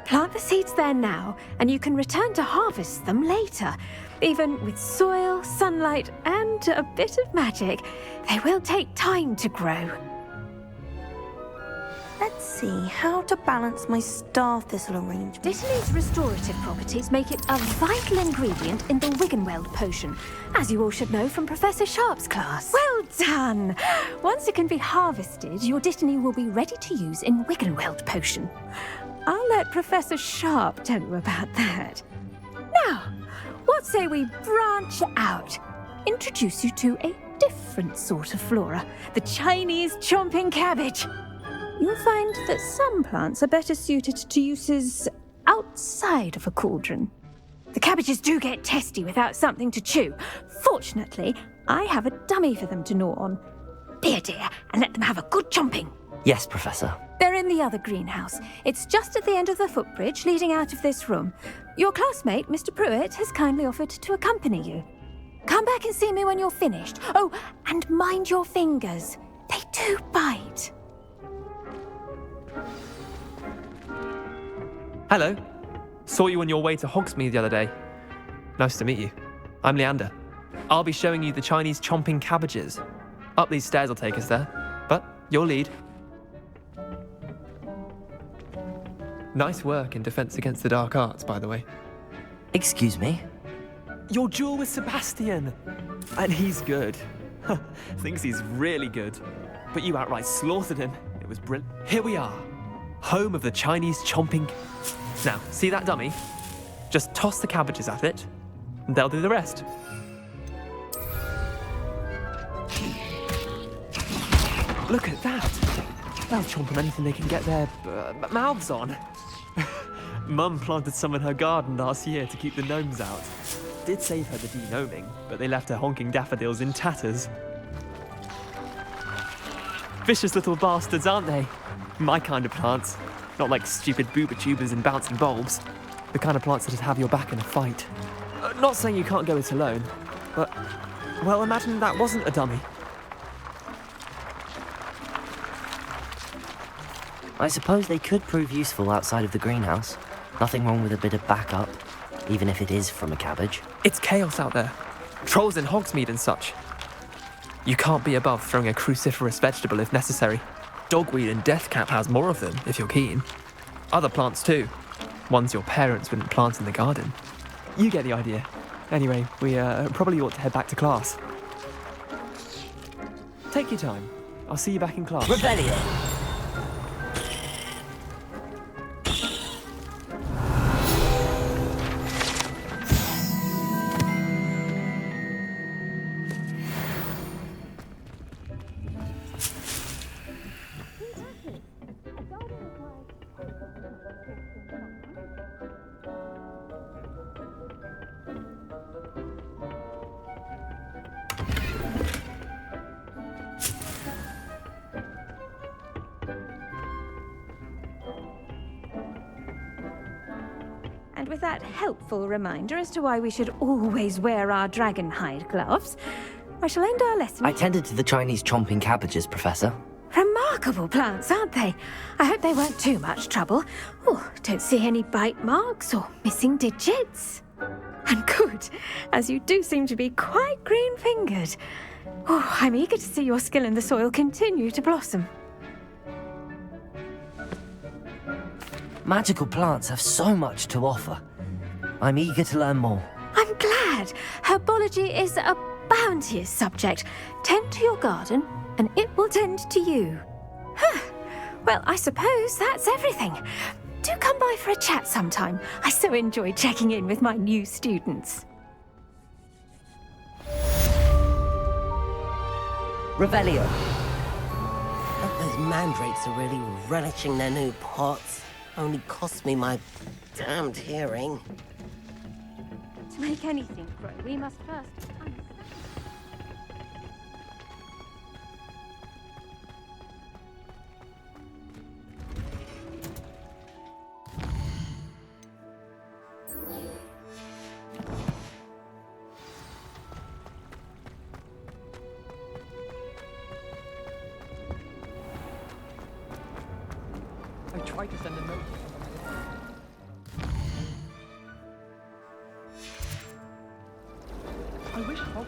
Plant the seeds there now, and you can return to harvest them later. Even with soil, sunlight, and a bit of magic, they will take time to grow. Let's see how to balance my star thistle arrangement. Dittany's restorative properties make it a vital ingredient in the Wiggenweld potion, as you all should know from Professor Sharp's class. Well done! Once it can be harvested, your Dittany will be ready to use in Wiggenweld potion. I'll let Professor Sharp tell you about that. Now, what say we branch out? Introduce you to a different sort of flora, the Chinese chomping cabbage. You'll find that some plants are better suited to uses outside of a cauldron. The cabbages do get testy without something to chew. Fortunately, I have a dummy for them to gnaw on. Be a dear and let them have a good chomping. Yes, Professor. They're in the other greenhouse. It's just at the end of the footbridge leading out of this room. Your classmate, Mr. Pruitt, has kindly offered to accompany you. Come back and see me when you're finished. Oh, and mind your fingers. They do bite. Hello. Saw you on your way to Hogsmeade the other day. Nice to meet you. I'm Leander. I'll be showing you the Chinese chomping cabbages. Up these stairs will take us there, but you'll lead. Nice work in Defense Against the Dark Arts, by the way. Excuse me? Your duel with Sebastian! And he's good. Thinks he's really good. But you outright slaughtered him. It was brilliant. Here we are. Home of the Chinese chomping... Now, see that dummy? Just toss the cabbages at it, and they'll do the rest. Look at that! They'll chomp on anything they can get their mouths on. Mum planted some in her garden last year to keep the gnomes out. Did save her the de-gnoming, but they left her honking daffodils in tatters. Vicious little bastards, aren't they? My kind of plants. Not like stupid booba tubers and bouncing bulbs. The kind of plants that have your back in a fight. Not saying you can't go it alone, but... Well, imagine that wasn't a dummy. I suppose they could prove useful outside of the greenhouse. Nothing wrong with a bit of backup, even if it is from a cabbage. It's chaos out there. Trolls in Hogsmeade and such. You can't be above throwing a cruciferous vegetable if necessary. Dogweed and deathcap has more of them, if you're keen. Other plants too. Ones your parents wouldn't plant in the garden. You get the idea. Anyway, we probably ought to head back to class. Take your time. I'll see you back in class. Rebellion! And with that helpful reminder as to why we should always wear our dragon hide gloves, I shall end our lesson. I tended to the Chinese chomping cabbages, Professor. Remarkable plants, aren't they? I hope they weren't too much trouble. Oh, don't see any bite marks or missing digits. And good, as you do seem to be quite green-fingered. Oh, I'm eager to see your skill in the soil continue to blossom. Magical plants have so much to offer. I'm eager to learn more. I'm glad. Herbology is a bounteous subject. Tend to your garden, and it will tend to you. Huh. Well, I suppose that's everything. Do come by for a chat sometime. I so enjoy checking in with my new students. Revelio. Those mandrakes are really relishing their new pots. Only cost me my damned hearing. To make anything grow, we must first understand. I tried to send a note. I wish Hogwarts.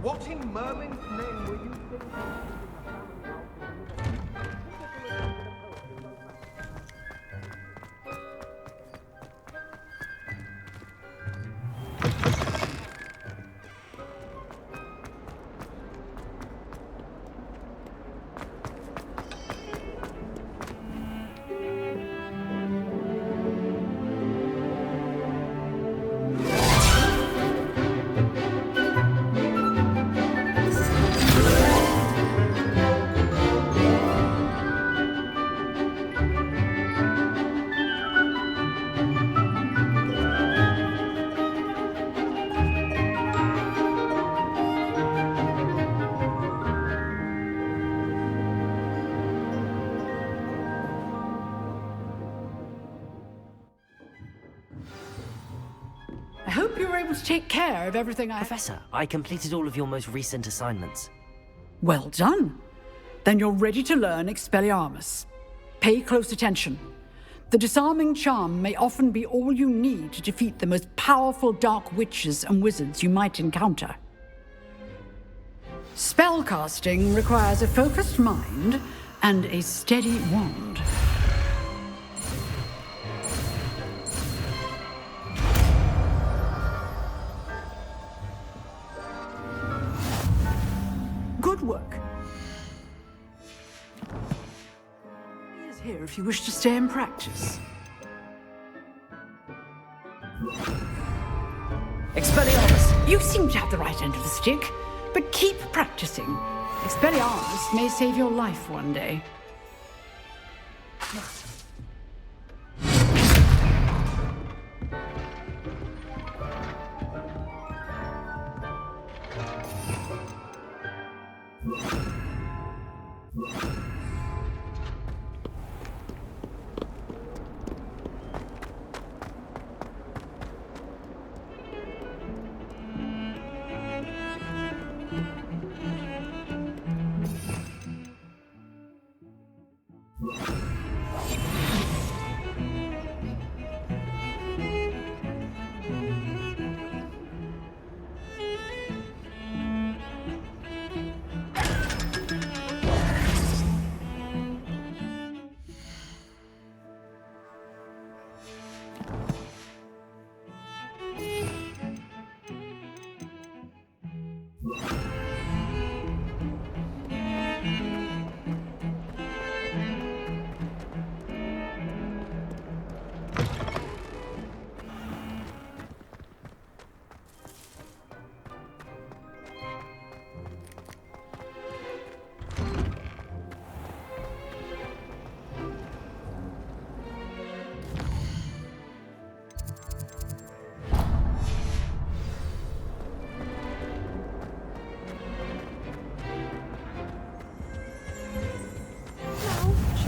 What in Merlin's name were you thinking? I hope you were able to take care of everything Professor, I completed all of your most recent assignments. Well done. Then you're ready to learn Expelliarmus. Pay close attention. The disarming charm may often be all you need to defeat the most powerful dark witches and wizards you might encounter. Spellcasting requires a focused mind and a steady wand. Good work. He is here if you wish to stay and practice. Expelliarmus, you seem to have the right end of the stick, but keep practicing. Expelliarmus may save your life one day.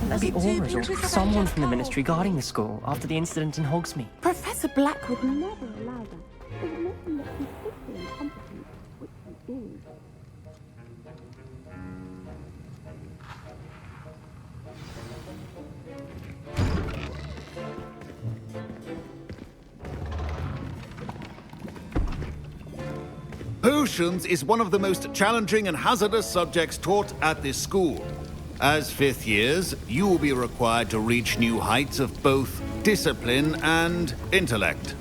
There be auras or someone from the Ministry guarding the school after the incident in Hogsmeade. Professor Black would never allow that. It would make him look completely incompetent, which he is. Potions is one of the most challenging and hazardous subjects taught at this school. As fifth years, you will be required to reach new heights of both discipline and intellect.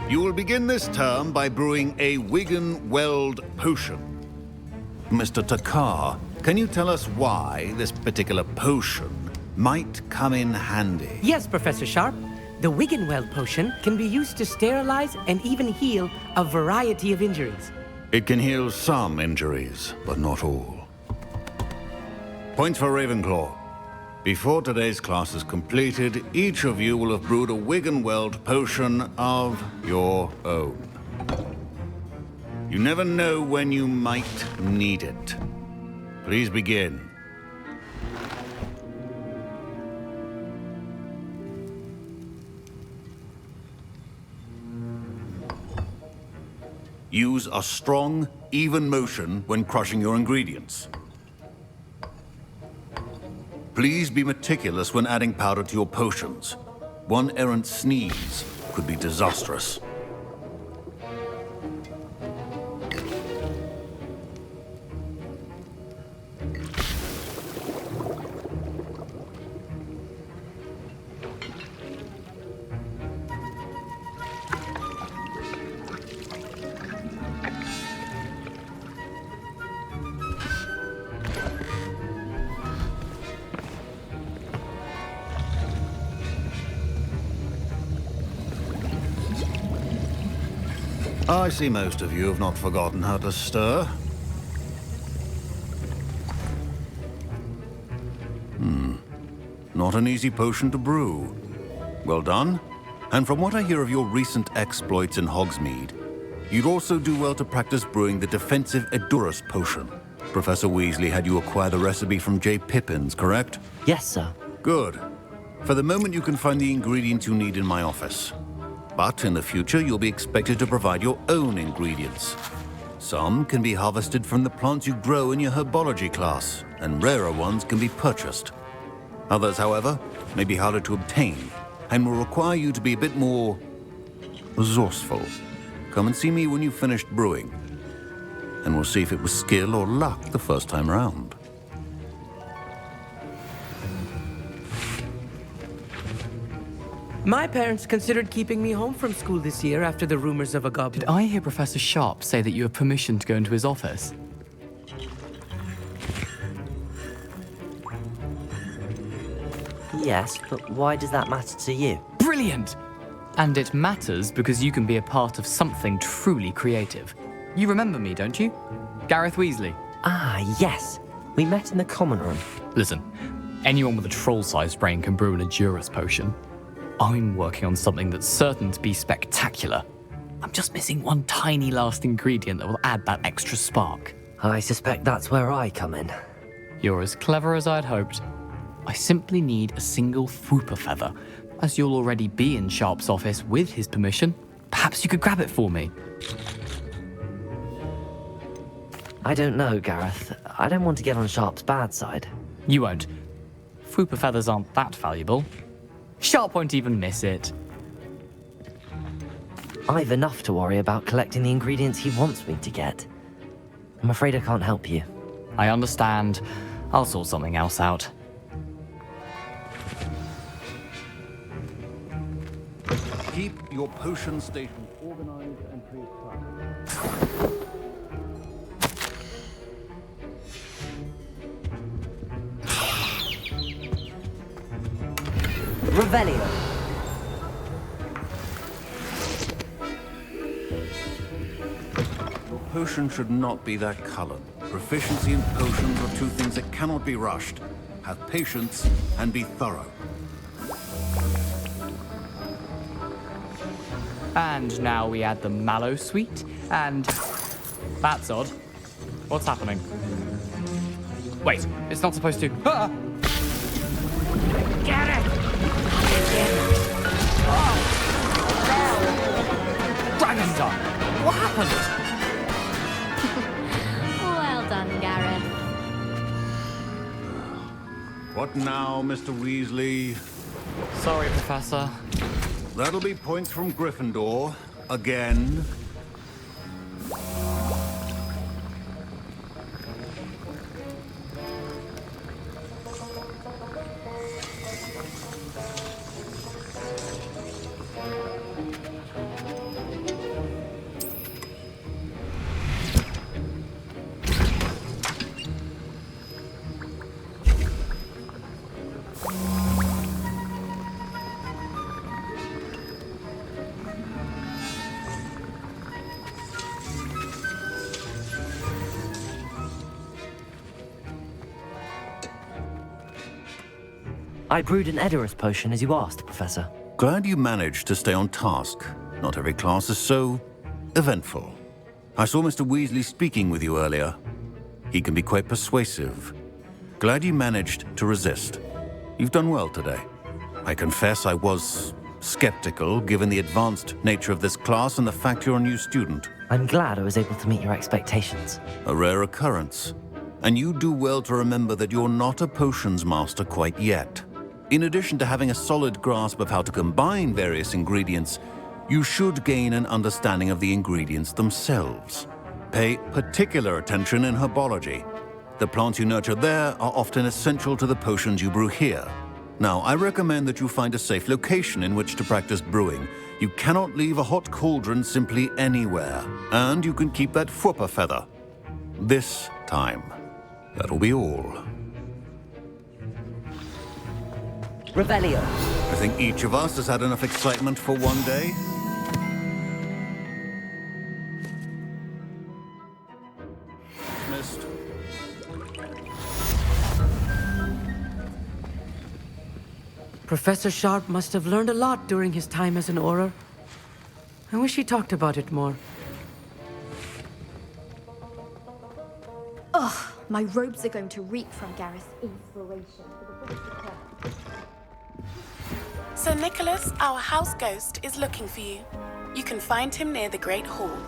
You will begin this term by brewing a Wiggenweld potion. Mr. Takar, can you tell us why this particular potion might come in handy? Yes, Professor Sharp. The Wiggenweld potion can be used to sterilize and even heal a variety of injuries. It can heal some injuries, but not all. Points for Ravenclaw. Before today's class is completed, each of you will have brewed a Wiggenweld potion of your own. You never know when you might need it. Please begin. Use a strong, even motion when crushing your ingredients. Please be meticulous when adding powder to your potions. One errant sneeze could be disastrous. I see most of you have not forgotten how to stir. Not an easy potion to brew. Well done. And from what I hear of your recent exploits in Hogsmeade, you'd also do well to practice brewing the defensive Edurus potion. Professor Weasley had you acquire the recipe from J. Pippins, correct? Yes, sir. Good. For the moment, you can find the ingredients you need in my office. But in the future, you'll be expected to provide your own ingredients. Some can be harvested from the plants you grow in your herbology class, and rarer ones can be purchased. Others, however, may be harder to obtain, and will require you to be a bit more resourceful. Come and see me when you've finished brewing, and we'll see if it was skill or luck the first time round. My parents considered keeping me home from school this year after the rumors of a goblin. Did I hear Professor Sharp say that you have permission to go into his office? Yes, but why does that matter to you? Brilliant! And it matters because you can be a part of something truly creative. You remember me, don't you? Gareth Weasley. Ah, yes. We met in the common room. Listen, anyone with a troll-sized brain can brew an Edurus potion. I'm working on something that's certain to be spectacular. I'm just missing one tiny last ingredient that will add that extra spark. I suspect that's where I come in. You're as clever as I'd hoped. I simply need a single Fwooper feather. As you'll already be in Sharp's office with his permission, perhaps you could grab it for me. I don't know, Gareth. I don't want to get on Sharp's bad side. You won't. Fwooper feathers aren't that valuable. Sharp won't even miss it. I've enough to worry about collecting the ingredients he wants me to get. I'm afraid I can't help you. I understand. I'll sort something else out. Keep your potion stations organized and preoccupied. Revelio. Your potion should not be that colored. Proficiency in potions are two things that cannot be rushed. Have patience and be thorough. And now we add the mallow sweet, and... That's odd. What's happening? Wait, it's not supposed to... Ah! Get it! Dragon's Done! What happened? Well done, Gareth. What now, Mr. Weasley? Sorry, Professor. That'll be points from Gryffindor. Again. I brewed an Edorus potion as you asked, Professor. Glad you managed to stay on task. Not every class is so eventful. I saw Mr. Weasley speaking with you earlier. He can be quite persuasive. Glad you managed to resist. You've done well today. I confess I was skeptical, given the advanced nature of this class and the fact you're a new student. I'm glad I was able to meet your expectations. A rare occurrence. And you do well to remember that you're not a potions master quite yet. In addition to having a solid grasp of how to combine various ingredients, you should gain an understanding of the ingredients themselves. Pay particular attention in herbology. The plants you nurture there are often essential to the potions you brew here. Now, I recommend that you find a safe location in which to practice brewing. You cannot leave a hot cauldron simply anywhere. And you can keep that Fwooper feather. This time. That'll be all. Revelio. I think each of us has had enough excitement for one day. Missed. Professor Sharp must have learned a lot during his time as an Auror. I wish he talked about it more. Ugh, my robes are going to reek from Gareth's inspiration for the British return. Sir Nicholas, our house ghost, is looking for you. You can find him near the Great Hall.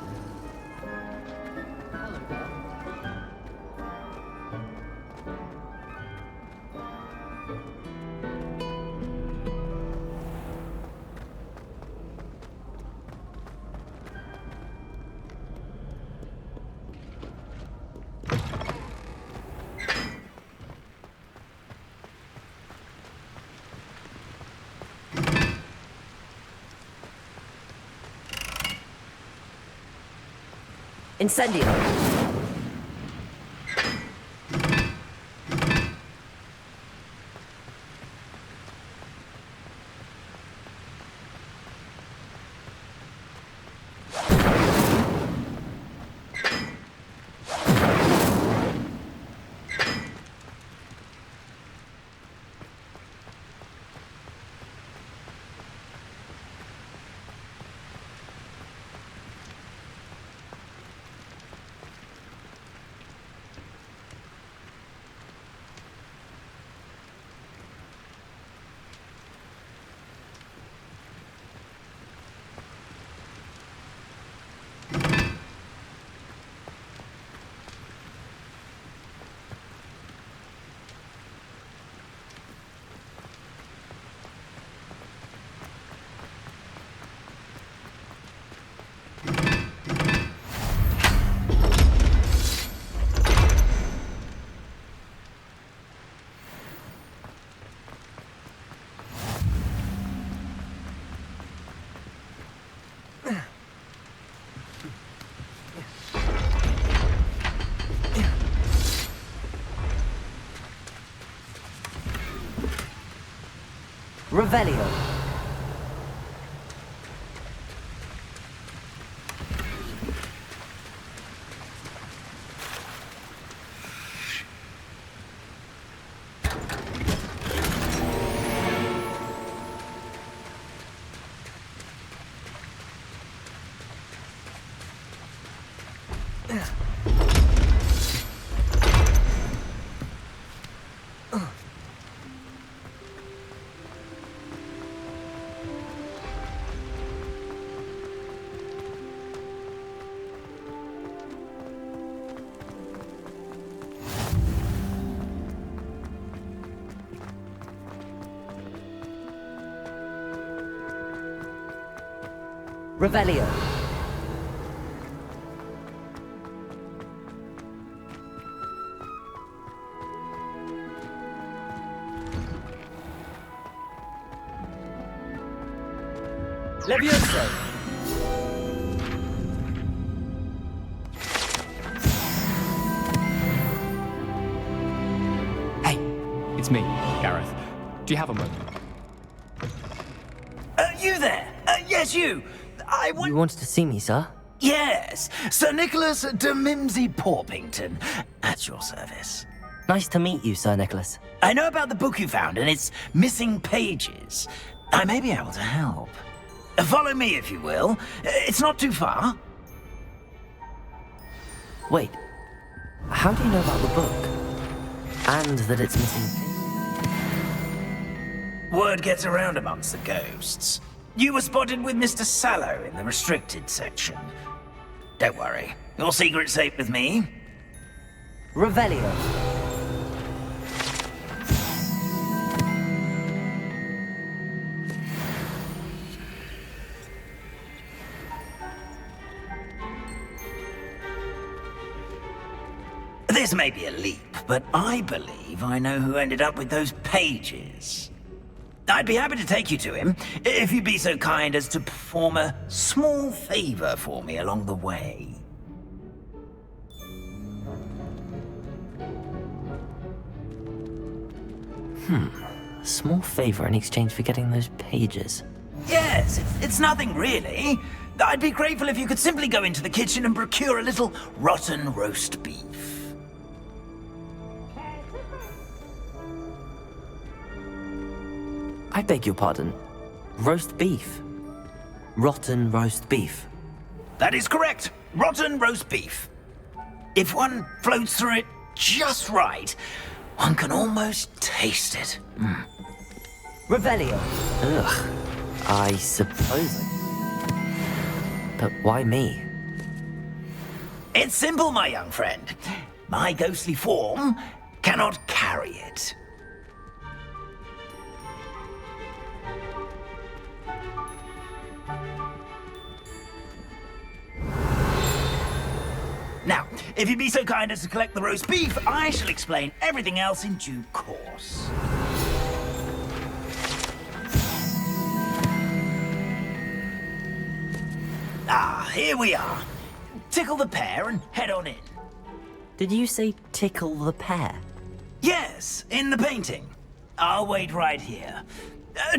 Incendio. Revelio. Revelio. Levioso. Hey, it's me, Gareth. Do you have a moment? You there? Yes, you. You wanted to see me, sir? Yes, Sir Nicholas de Mimsy Porpington, at your service. Nice to meet you, Sir Nicholas. I know about the book you found and its missing pages. I may be able to help. Follow me, if you will. It's not too far. Wait, how do you know about the book? And that it's missing? Word gets around amongst the ghosts. You were spotted with Mr. Sallow in the restricted section. Don't worry, your secret's safe with me. Revelio. This may be a leap, but I believe I know who ended up with those pages. I'd be happy to take you to him, if you'd be so kind as to perform a small favor for me along the way. A small favor in exchange for getting those pages. Yes, it's nothing really. I'd be grateful if you could simply go into the kitchen and procure a little rotten roast beef. I beg your pardon. Roast beef. Rotten roast beef. That is correct. Rotten roast beef. If one floats through it just right, one can almost taste it. Revelio. Ugh. I suppose. But why me? It's simple, my young friend. My ghostly form cannot carry it. Now, if you'd be so kind as to collect the roast beef, I shall explain everything else in due course. Ah, here we are. Tickle the pear and head on in. Did you say tickle the pear? Yes, in the painting. I'll wait right here.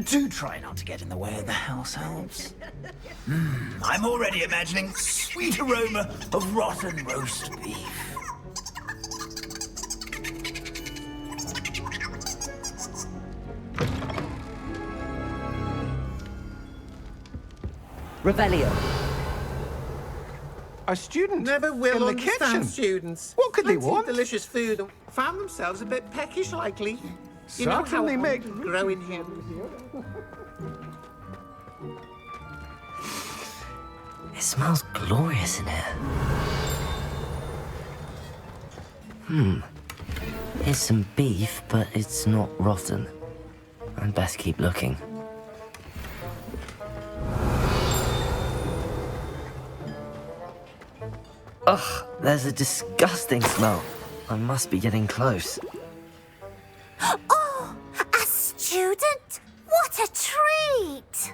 Do try not to get in the way of the house elves. I'm already imagining sweet aroma of rotten roast beef. Revelio. A student never will in the understand kitchen. students. What could they Plenty of want? delicious food and found themselves a bit peckish lately. You know how Certainly make growing here. It smells glorious in here. Here's some beef, but it's not rotten. I'd best keep looking. Ugh, there's a disgusting smell. I must be getting close. Oh, a student? What a treat!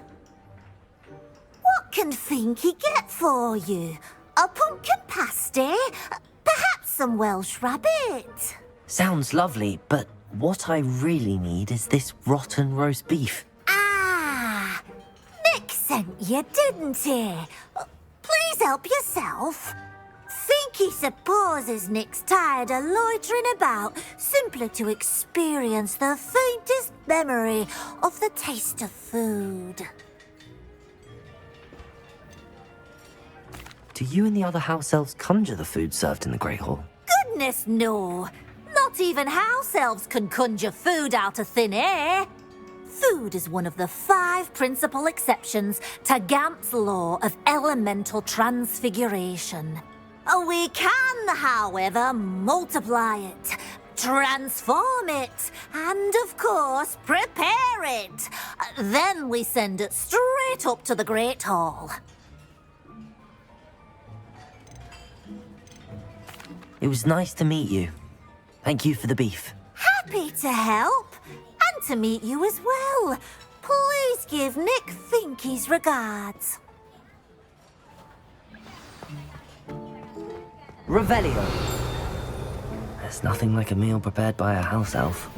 What can Finky get for you? A pumpkin pasty? Perhaps some Welsh rabbit? Sounds lovely, but what I really need is this rotten roast beef. Ah, Nick sent you, didn't he? Please help yourself. Finky supposes Nick's tired of loitering about simply to experience the faintest memory of the taste of food. Do you and the other house elves conjure the food served in the Great Hall? Goodness, no. Not even house elves can conjure food out of thin air. Food is one of the 5 principal exceptions to Gamp's law of elemental transfiguration. We can, however, multiply it, transform it, and, of course, prepare it. Then we send it straight up to the Great Hall. It was nice to meet you. Thank you for the beef. Happy to help, and to meet you as well. Please give Nick Finky's regards. Revelio. There's nothing like a meal prepared by a house elf.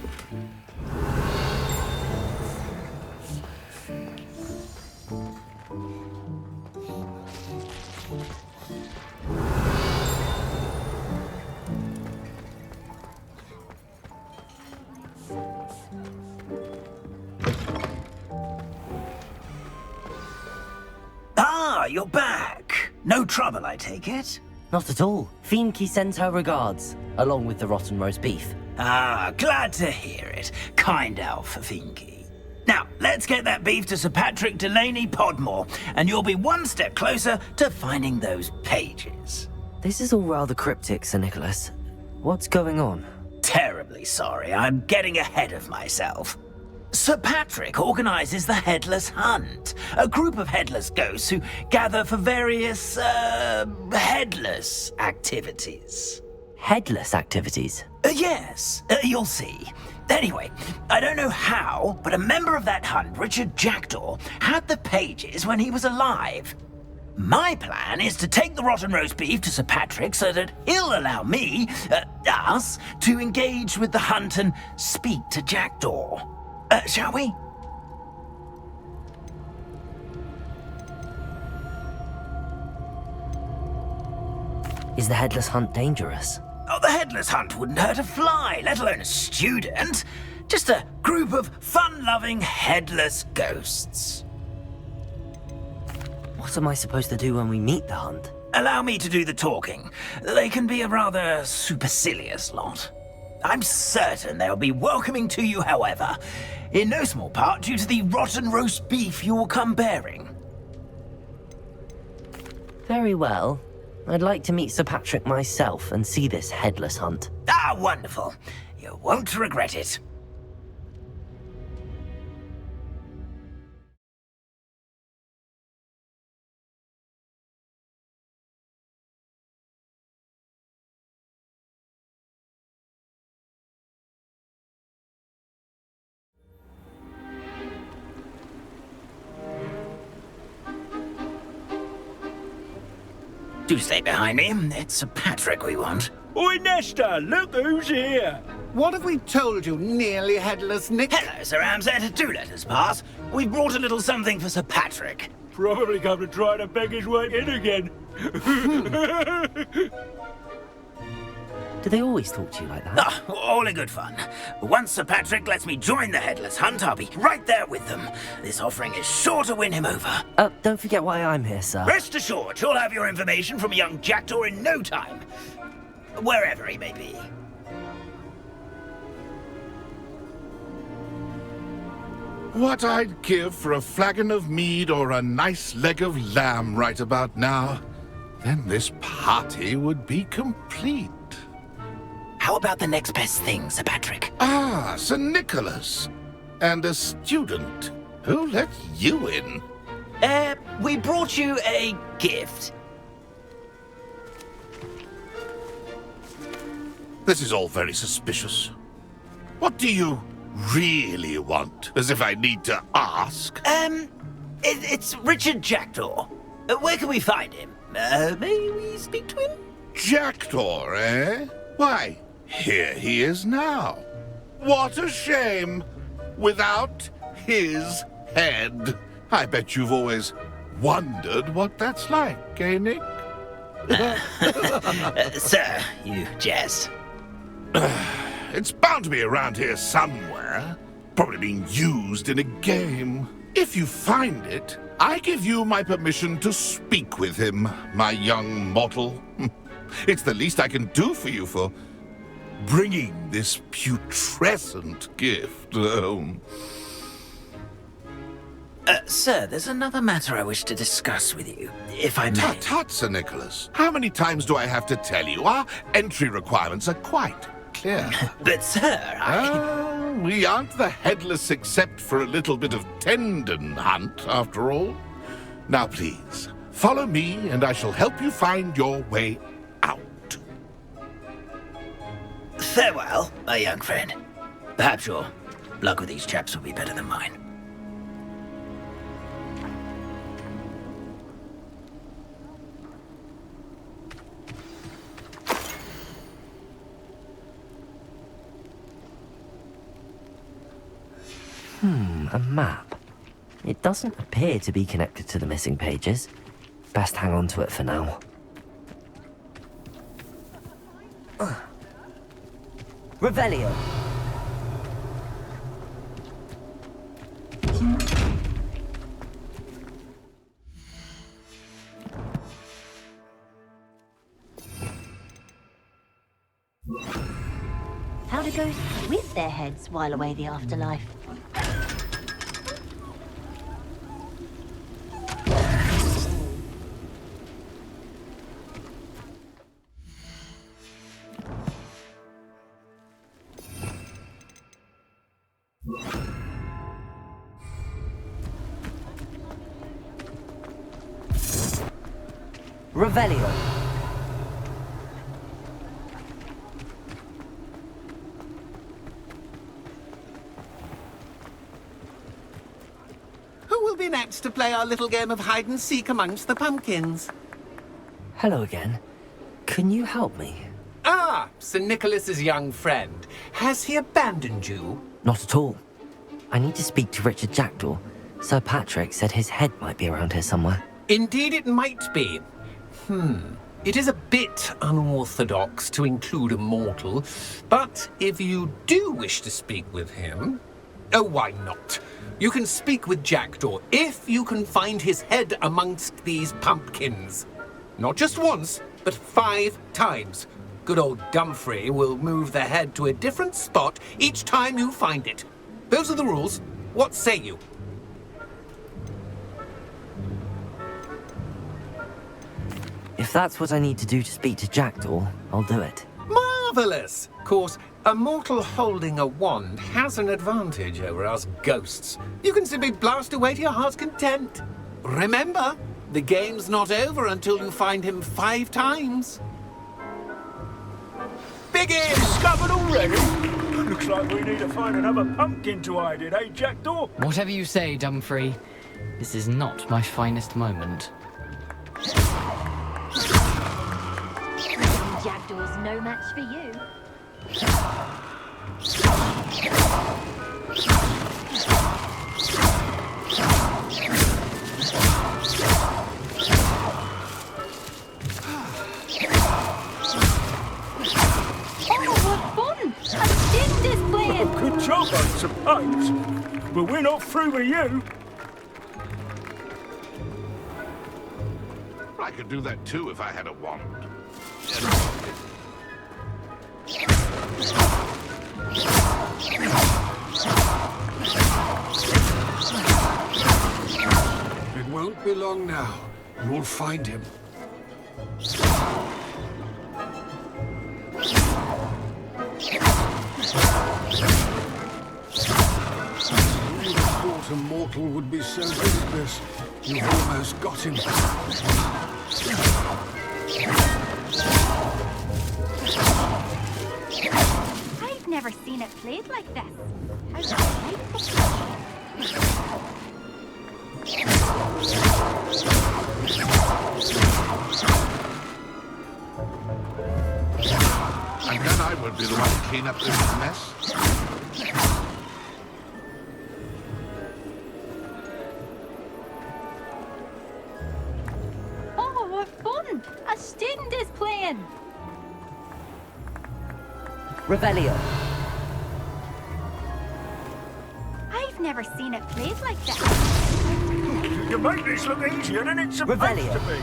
you're back. No trouble, I take it? Not at all. Fienke sends her regards, along with the rotten roast beef. Ah, glad to hear it. Kind elf, Fienke. Now, let's get that beef to Sir Patrick Delaney Podmore, and you'll be one step closer to finding those pages. This is all rather cryptic, Sir Nicholas. What's going on? Terribly sorry, I'm getting ahead of myself. Sir Patrick organizes the Headless Hunt, a group of headless ghosts who gather for various, headless activities. Headless activities? Yes, you'll see. Anyway, I don't know how, but a member of that hunt, Richard Jackdaw, had the pages when he was alive. My plan is to take the rotten roast beef to Sir Patrick so that he'll allow me, us, to engage with the hunt and speak to Jackdaw. Shall we? Is the Headless Hunt dangerous? Oh, the Headless Hunt wouldn't hurt a fly, let alone a student. Just a group of fun-loving headless ghosts. What am I supposed to do when we meet the hunt? Allow me to do the talking. They can be a rather supercilious lot. I'm certain they'll be welcoming to you, however, in no small part due to the rotten roast beef you will come bearing. Very well. I'd like to meet Sir Patrick myself and see this Headless Hunt. Ah, wonderful. You won't regret it. Do stay behind me. It's Sir Patrick we want. Oi, Nesta, look who's here. What have we told you, nearly headless Nick? Hello, Sir Ramsay. Do let us pass. We've brought a little something for Sir Patrick. Probably come to try to beg his way in again. Do they always talk to you like that? Ah, all in good fun. Once Sir Patrick lets me join the Headless Hunt, I'll be right there with them. This offering is sure to win him over. Don't forget why I'm here, sir. Rest assured, you'll have your information from young Jackdaw in no time. Wherever he may be. What I'd give for a flagon of mead or a nice leg of lamb right about now. Then this party would be complete. How about the next best thing, Sir Patrick? Ah, Sir Nicholas. And a student. Who let you in? We brought you a gift. This is all very suspicious. What do you really want? As if I need to ask. It's Richard Jackdaw. Where can we find him? May we speak to him? Jackdaw, eh? Why, here he is now. What a shame. Without his head. I bet you've always wondered what that's like, eh, Nick? Sir, you jest. It's bound to be around here somewhere. Probably being used in a game. If you find it, I give you my permission to speak with him, my young mortal. It's the least I can do for you for bringing this putrescent gift home. Sir, there's another matter I wish to discuss with you, if I may. Tut, tut, Sir Nicholas. How many times do I have to tell you? Our entry requirements are quite clear. But, sir, we aren't the headless except for a little bit of tendon hunt, after all. Now, please, follow me, and I shall help you find your way out. Farewell, my young friend. Perhaps your luck with these chaps will be better than mine. A map. It doesn't appear to be connected to the missing pages. Best hang on to it for now. Revelio. ghosts with their heads while away the afterlife. Revelio. Who will be next to play our little game of hide and seek amongst the pumpkins? Hello again. Can you help me? Ah, Sir Nicholas's young friend. Has he abandoned you? Not at all. I need to speak to Richard Jackdaw. Sir Patrick said his head might be around here somewhere. Indeed it might be. It is a bit unorthodox to include a mortal, but if you do wish to speak with him... Oh, why not? You can speak with Jackdaw if you can find his head amongst these pumpkins. Not just once, but 5 times. Good old Dumfrey will move the head to a different spot each time you find it. Those are the rules. What say you? If that's what I need to do to speak to Jackdaw, I'll do it. Marvellous! Of course, a mortal holding a wand has an advantage over us ghosts. You can simply blast away to your heart's content. Remember, the game's not over until you find him 5 times. Begin! Discovered already? Looks like we need to find another pumpkin to hide in, eh, Jackdaw? Whatever you say, Dumfrey. This is not my finest moment. Jackdaw's no match for you. Good job, I suppose. But we're not through with you. I could do that too if I had a wand. It won't be long now. You'll find him. Who thought a mortal would be so good at this? You've almost got him. I've never seen it played like this. And then I would be the one to clean up this mess. Oh, what fun! A student is playing! Revelio. I've never seen it played like that. You make this look easier than it's supposed to be.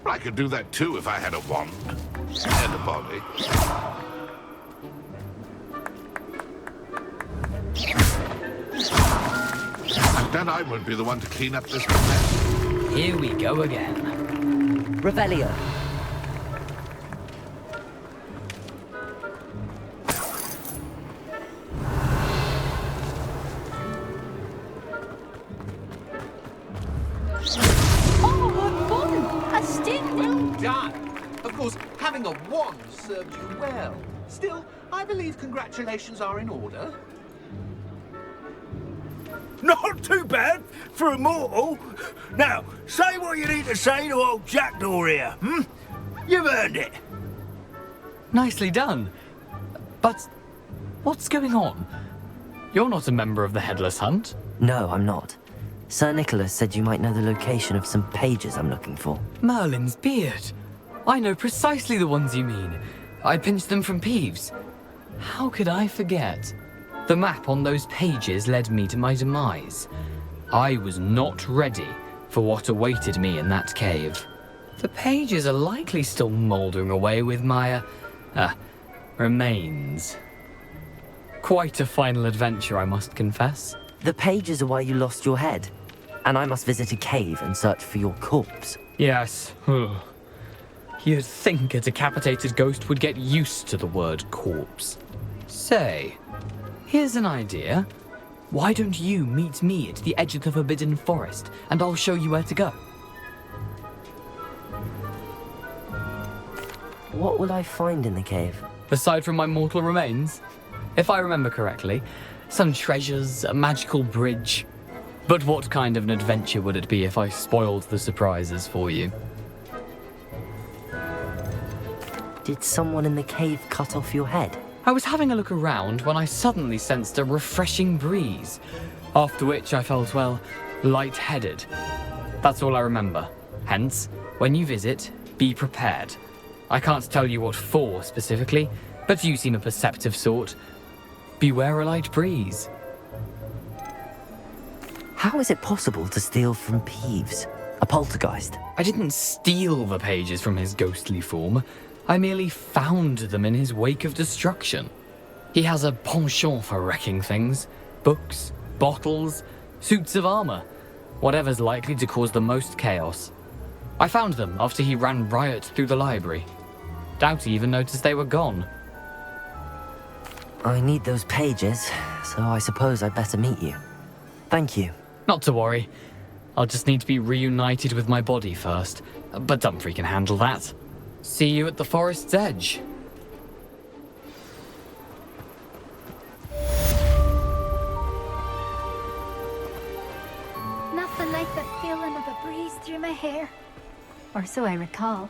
I could do that too if I had a wand and a body. And then I would be the one to clean up this mess. Here we go again. Revelio. Of course, having a wand served you well. Still, I believe congratulations are in order. Not too bad for a mortal. Now, say what you need to say to old Jackdaw here, You've earned it. Nicely done. But what's going on? You're not a member of the Headless Hunt? No, I'm not. Sir Nicholas said you might know the location of some pages I'm looking for. Merlin's beard. I know precisely the ones you mean. I pinched them from Peeves. How could I forget? The map on those pages led me to my demise. I was not ready for what awaited me in that cave. The pages are likely still mouldering away with my, remains. Quite a final adventure, I must confess. The pages are why you lost your head, and I must visit a cave and search for your corpse. Yes. You'd think a decapitated ghost would get used to the word corpse. Say, here's an idea. Why don't you meet me at the edge of the Forbidden Forest, and I'll show you where to go? What will I find in the cave? Aside from my mortal remains? If I remember correctly, some treasures, a magical bridge. But what kind of an adventure would it be if I spoiled the surprises for you? Did someone in the cave cut off your head? I was having a look around when I suddenly sensed a refreshing breeze, after which I felt, well, lightheaded. That's all I remember. Hence, when you visit, be prepared. I can't tell you what for specifically, but you seem a perceptive sort. Beware a light breeze. How is it possible to steal from Peeves, a poltergeist? I didn't steal the pages from his ghostly form. I merely found them in his wake of destruction. He has a penchant for wrecking things. Books, bottles, suits of armor. Whatever's likely to cause the most chaos. I found them after he ran riot through the library. Doubt he even noticed they were gone. I need those pages, so I suppose I'd better meet you. Thank you. Not to worry. I'll just need to be reunited with my body first. But Dumfries can handle that. See you at the forest's edge. Nothing like the feeling of a breeze through my hair. Or so I recall.